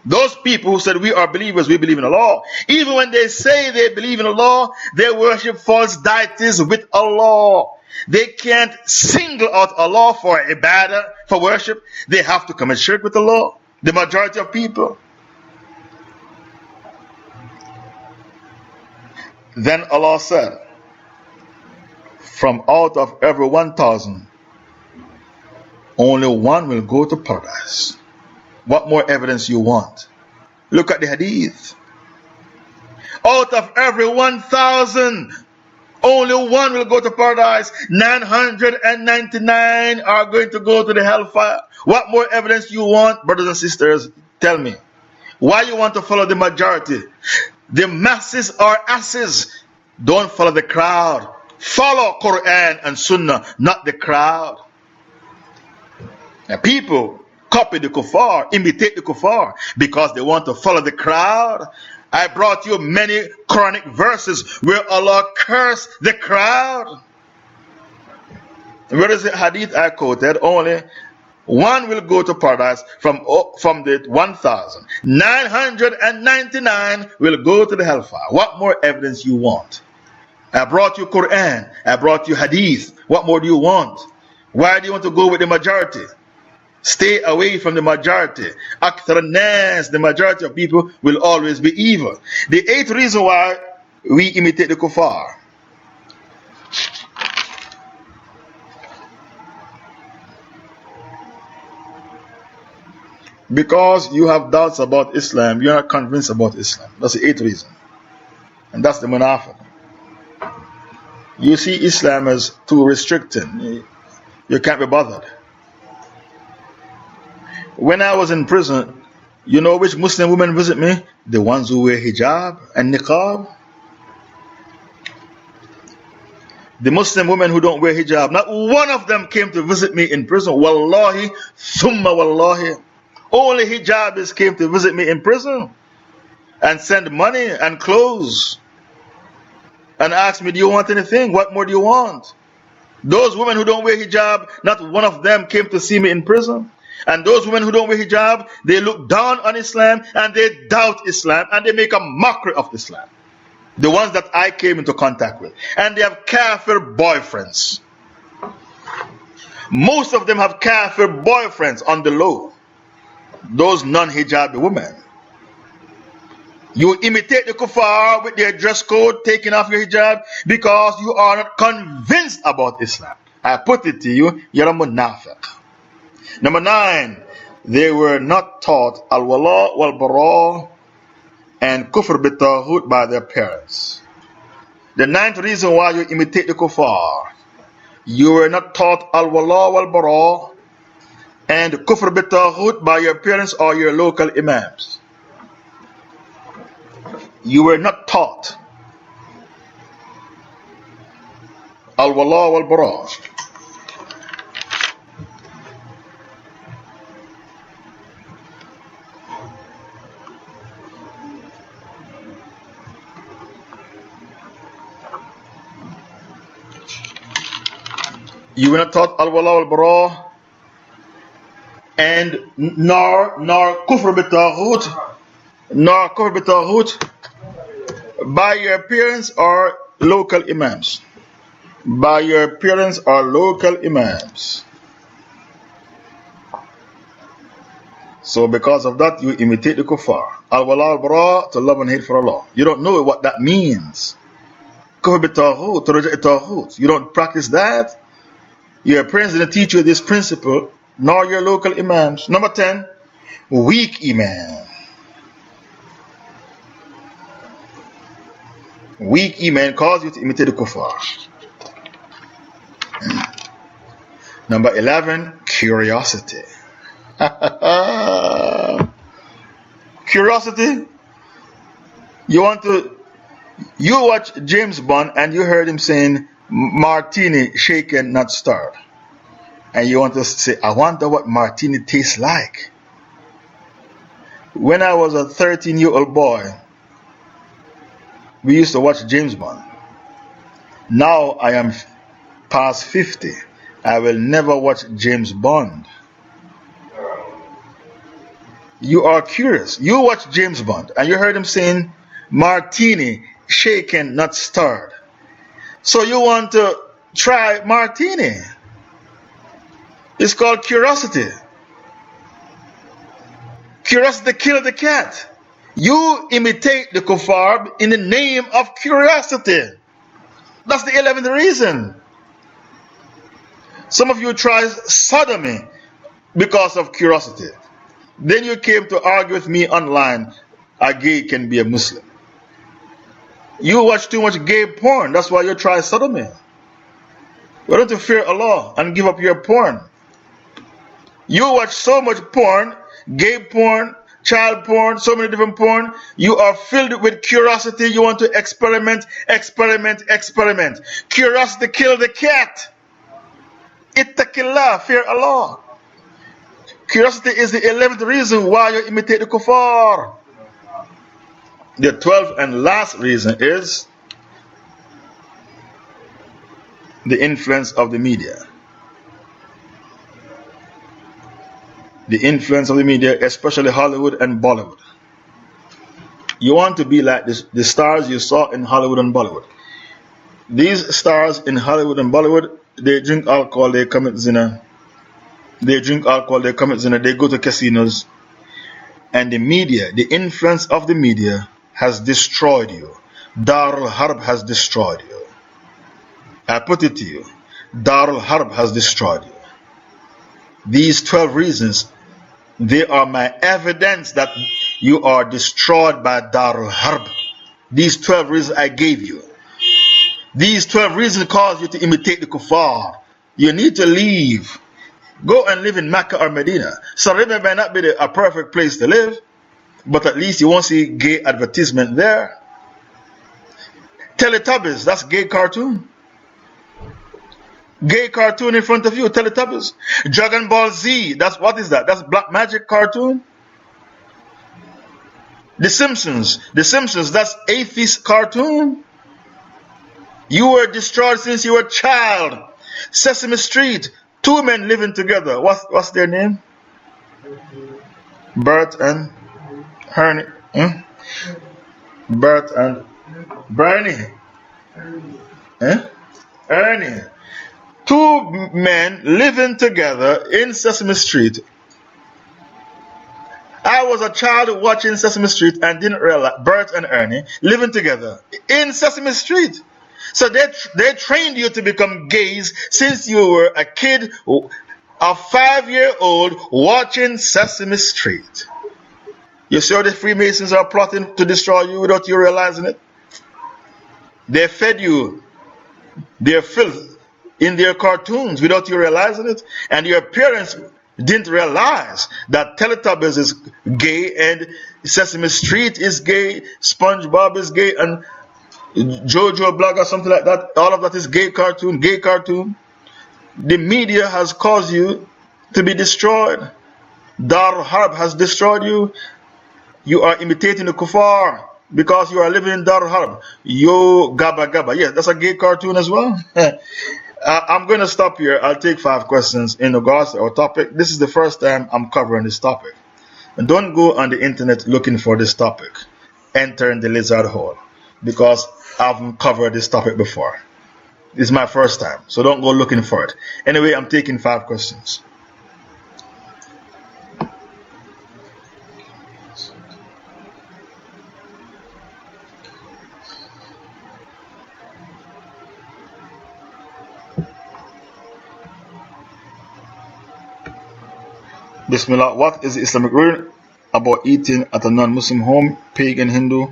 Those people who said we are believers, we believe in Allah, even when they say they believe in Allah, they worship false deities with Allah. They can't single out Allah for ibadah, for worship. They have to commit shirk with Allah. The majority of people. Then Allah said, from out of every 1,000, only one will go to paradise. What more evidence you want? Look at the hadith. Out of every 1,000, only one will go to paradise. 999 are going to go to the hellfire. What more evidence you want, brothers and sisters? Tell me. Why you want to follow the majority? The masses are asses. Don't follow the crowd. Follow Quran and Sunnah, not the crowd. Now people copy the kuffar, imitate the kuffar, because they want to follow the crowd. I brought you many Quranic verses where Allah cursed the crowd. Where is the hadith I quoted? Only one will go to paradise from the 1,000. 999 will go to the hellfire. What more evidence you want? I brought you Quran. I brought you hadith. What more do you want? Why do you want to go with the majority? Stay away from the majority. Akthar nas, the majority of people will always be evil. The 8th reason why we imitate the kuffar. Because you have doubts about Islam, you're not convinced about Islam. That's the 8th reason. And that's the munafiq. You see Islam as too restricting. You can't be bothered. When I was in prison, you know which Muslim women visit me? The ones who wear hijab and niqab. The Muslim women who don't wear hijab, not one of them came to visit me in prison. Wallahi, thumma wallahi. Only hijabis came to visit me in prison and send money and clothes and ask me, do you want anything? What more do you want? Those women who don't wear hijab, not one of them came to see me in prison. And those women who don't wear hijab, they look down on Islam and they doubt Islam and they make a mockery of Islam. The ones that I came into contact with. And they have kafir boyfriends. Most of them have kafir boyfriends on the low. Those non-hijabi women. You imitate the kuffar with their dress code, taking off your hijab, because you are not convinced about Islam. I put it to you, you're a munafiq. Number 9, they were not taught al-wala wal-bara and kufr bit-taghut by their parents. The 9th reason why you imitate the kuffar, you were not taught al-wala wal-bara and kufr bit-taghut by your parents or your local imams. You were not taught al-wala wal-bara. You were not taught al-wala wal-bara and nor kufr bit-taghut by your parents or local imams. By your parents or local imams. So because of that, you imitate the kuffar. Al-wala wal-bara, to love and hate for Allah. You don't know what that means. Kufr bit-taghut, to reject taghut. You don't practice that. Your parents didn't teach you this principle, nor your local imams. Number 10, weak iman. Weak iman causes you to imitate the kuffar. Number 11, curiosity. Curiosity? You watch James Bond and you heard him saying, martini shaken, not stirred. And you want to say, I wonder what martini tastes like. When I was a 13-year-old boy, we used to watch James Bond. Now I am past 50. I will never watch James Bond. You are curious. You watch James Bond and you heard him saying, martini shaken, not stirred. So you want to try martini. It's called curiosity. Curiosity killed the cat. You imitate the kuffar in the name of curiosity. That's the 11th reason. Some of you try sodomy because of curiosity. Then you came to argue with me online, a gay can be a Muslim. You watch too much gay porn, that's why you try sodomy. Why don't you fear Allah and give up your porn? You watch so much porn, gay porn, child porn, so many different porn. You are filled with curiosity. You want to experiment. Curiosity killed the cat. Ittaqillah, fear Allah. Curiosity is the 11th reason why you imitate the kuffar. The 12th and last reason is the influence of the media. The influence of the media, especially Hollywood and Bollywood. You want to be like the stars you saw in Hollywood and Bollywood. These stars in Hollywood and Bollywood, they drink alcohol, they commit zina. They drink alcohol, they commit zina, they go to casinos. And the media, the influence of the media has destroyed you. Darul Harb has destroyed you. I put it to you. Darul Harb has destroyed you. These 12 reasons They are my evidence that you are destroyed by Darul Harb. These 12 reasons I gave you. These 12 reasons cause you to imitate the kuffar. You need to leave. Go and live in Mecca or Medina. So Arabia may not be a perfect place to live, but at least you won't see gay advertisement there. Teletubbies, that's gay cartoon. Gay cartoon in front of you, Teletubbies. Dragon Ball Z, what is that? That's black magic cartoon. The Simpsons, that's atheist cartoon. You were destroyed since you were a child. Sesame Street, two men living together. What's their name? Bert and Ernie. Bert and Bernie. Ernie. Two men living together in Sesame Street. I was a child watching Sesame Street and didn't realize Bert and Ernie living together in Sesame Street. So they trained you to become gays since you were a kid, a 5-year-old watching Sesame Street. You see how the Freemasons are plotting to destroy you without you realizing it? They fed you their filth in their cartoons without you realizing it. And your parents didn't realize that Teletubbies is gay and Sesame Street is gay, SpongeBob is gay, and Jojo Blog or something like that. All of that is gay cartoon, gay cartoon. The media has caused you to be destroyed. Dar Harb has destroyed you. You are imitating the kuffar because you are living in Dar Harb. Yo Gabba Gabba. Yes, that's a gay cartoon as well. I'm going to stop here. I'll take 5 questions in regards to our topic. This is the first time I'm covering this topic. And don't go on the internet looking for this topic. Enter in the lizard hole. Because I've covered this topic before. This is my first time. So don't go looking for it. Anyway, I'm taking 5 questions. Bismillah. What is the Islamic rule about eating at a non-Muslim home, pagan, Hindu?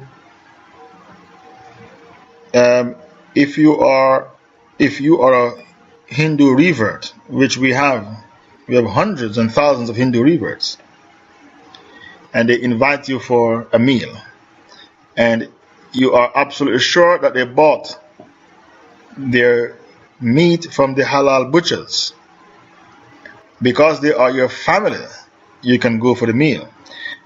If you are a Hindu revert, which we have hundreds and thousands of Hindu reverts, and they invite you for a meal, and you are absolutely sure that they bought their meat from the halal butchers, because they are your family, you can go for the meal.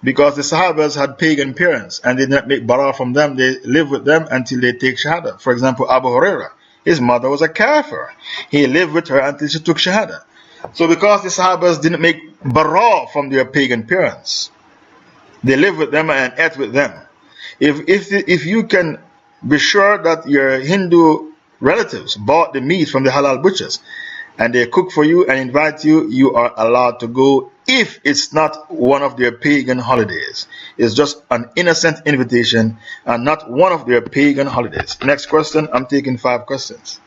Because the Sahabas had pagan parents and they did not make bara from them, they lived with them until they take Shahada. For example, Abu Hurairah, his mother was a kafir. He lived with her until she took Shahada. So because the Sahabas didn't make bara from their pagan parents, they lived with them and ate with them. If you can be sure that your Hindu relatives bought the meat from the halal butchers and they cook for you and invite you, you are allowed to go if it's not one of their pagan holidays. It's just an innocent invitation and not one of their pagan holidays. Next question. I'm taking 5 questions.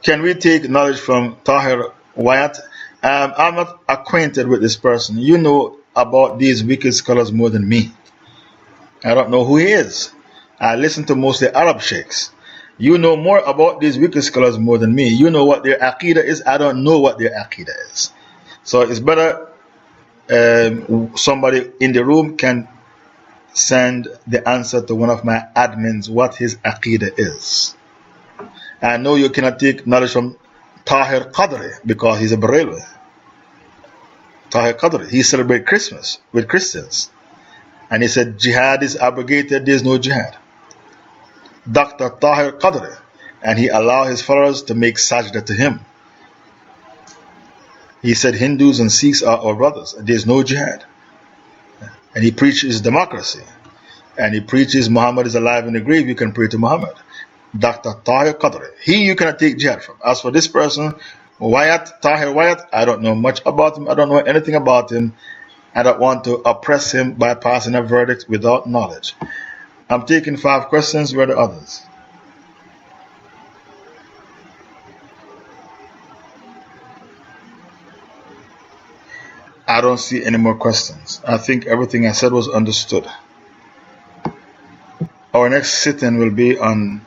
Can we take knowledge from Tahir Wyatt? I'm not acquainted with this person. You know about these wicked scholars more than me. I don't know who he is. I listen to mostly Arab sheikhs. You know more about these wicked scholars more than me. You know what their aqidah is. I don't know what their aqidah is. So it's better somebody in the room can send the answer to one of my admins what his aqidah is. I know you cannot take knowledge from Tahir Qadri because he's a Barelwi. Tahir Qadri, he celebrates Christmas with Christians. And he said jihad is abrogated, there is no jihad. Dr. Tahir Qadri, and he allowed his followers to make sajda to him. He said Hindus and Sikhs are our brothers, there is no jihad. And he preaches democracy. And he preaches Muhammad is alive in the grave, you can pray to Muhammad. Dr. Tahir Qadri, he you cannot take jihad from. As for this person, Tahir Wyatt, I don't know much about him, I don't know anything about him. I don't want to oppress him by passing a verdict without knowledge. I'm taking 5 questions. Where are the others? I don't see any more questions. I think everything I said was understood. Our next sitting will be on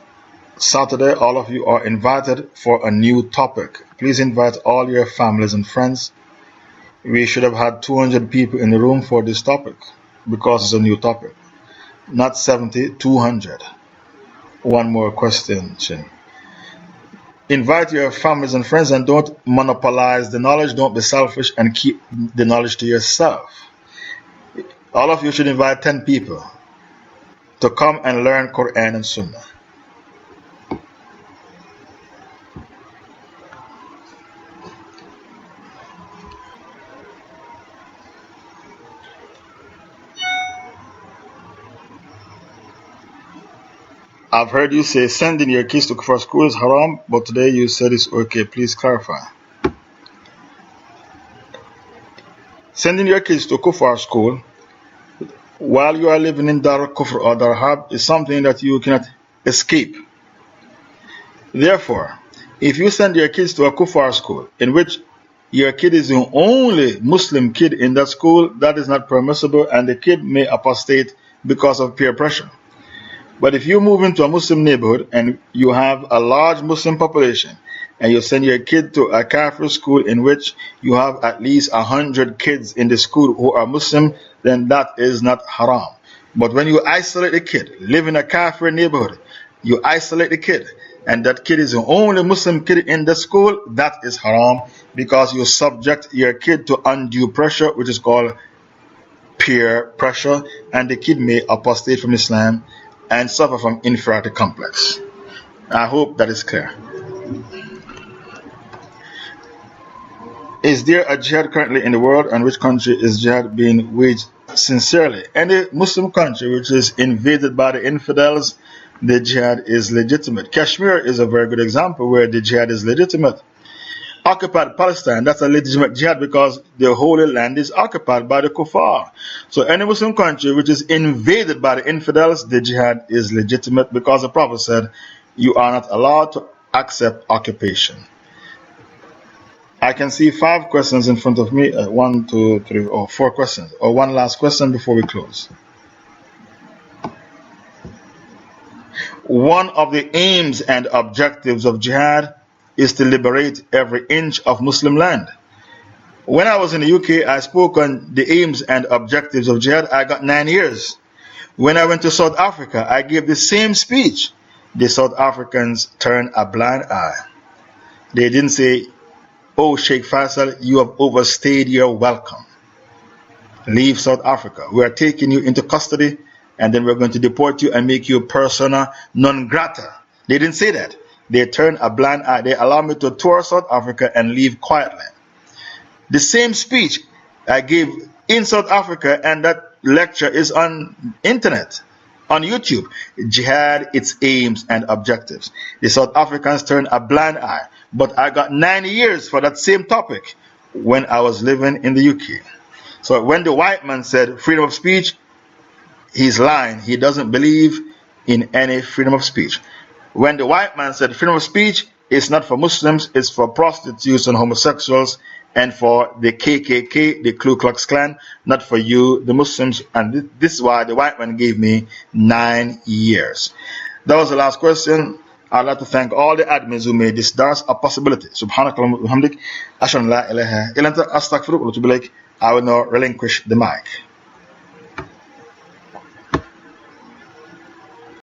Saturday. All of you are invited for a new topic. Please invite all your families and friends. We should have had 200 people in the room for this topic because it's a new topic. Not 70, 200. One more question, Shin. Invite your families and friends and don't monopolize the knowledge. Don't be selfish and keep the knowledge to yourself. All of you should invite 10 people to come and learn Quran and Sunnah. I've heard you say sending your kids to kufar school is haram, but today you said it's okay. Please clarify. Sending your kids to kufar school while you are living in Dar Kufr or Dar Harb is something that you cannot escape. Therefore, if you send your kids to a kufar school in which your kid is the only Muslim kid in that school, that is not permissible and the kid may apostate because of peer pressure. But if you move into a Muslim neighborhood and you have a large Muslim population and you send your kid to a Kafir school in which you have at least 100 kids in the school who are Muslim, then that is not haram. But when you isolate a kid, live in a Kafir neighborhood, you isolate the kid, and that kid is the only Muslim kid in the school, that is haram because you subject your kid to undue pressure, which is called peer pressure, and the kid may apostate from Islam and suffer from inferiority complex. I hope that is clear. Is there a jihad currently in the world, and which country is jihad being waged sincerely? Any Muslim country which is invaded by the infidels, the jihad is legitimate. Kashmir is a very good example where the jihad is legitimate. Occupied Palestine, that's a legitimate jihad because the Holy Land is occupied by the kuffar. So any Muslim country which is invaded by the infidels, the jihad is legitimate because the Prophet said, you are not allowed to accept occupation. I can see 5 questions in front of me. 1, 2, 3, or 4 questions. Or one last question before we close. One of the aims and objectives of jihad is to liberate every inch of Muslim land. When I was in the UK, I spoke on the aims and objectives of jihad. I got 9 years. When I went to South Africa, I gave the same speech. The South Africans turned a blind eye. They didn't say, oh, Shaykh Faisal, you have overstayed your welcome. Leave South Africa. We are taking you into custody and then we're going to deport you and make you persona non grata. They didn't say that. They turned a blind eye. They allowed me to tour South Africa and leave quietly. The same speech I gave in South Africa, and that lecture is on internet, on YouTube. Jihad, its aims and objectives. The South Africans turned a blind eye. But I got 9 years for that same topic when I was living in the UK. So when the white man said freedom of speech, he's lying. He doesn't believe in any freedom of speech. When the white man said freedom of speech is not for Muslims, it's for prostitutes and homosexuals and for the KKK, the Ku Klux Klan, not for you, the Muslims. And this is why the white man gave me 9 years. That was the last question. I'd like to thank all the admins who made this dars a possibility. Subhanakallahumma wa bihamdik, ashhadu an la ilaha illa anta, astaghfiruka wa atubu ilaik. I will now relinquish the mic.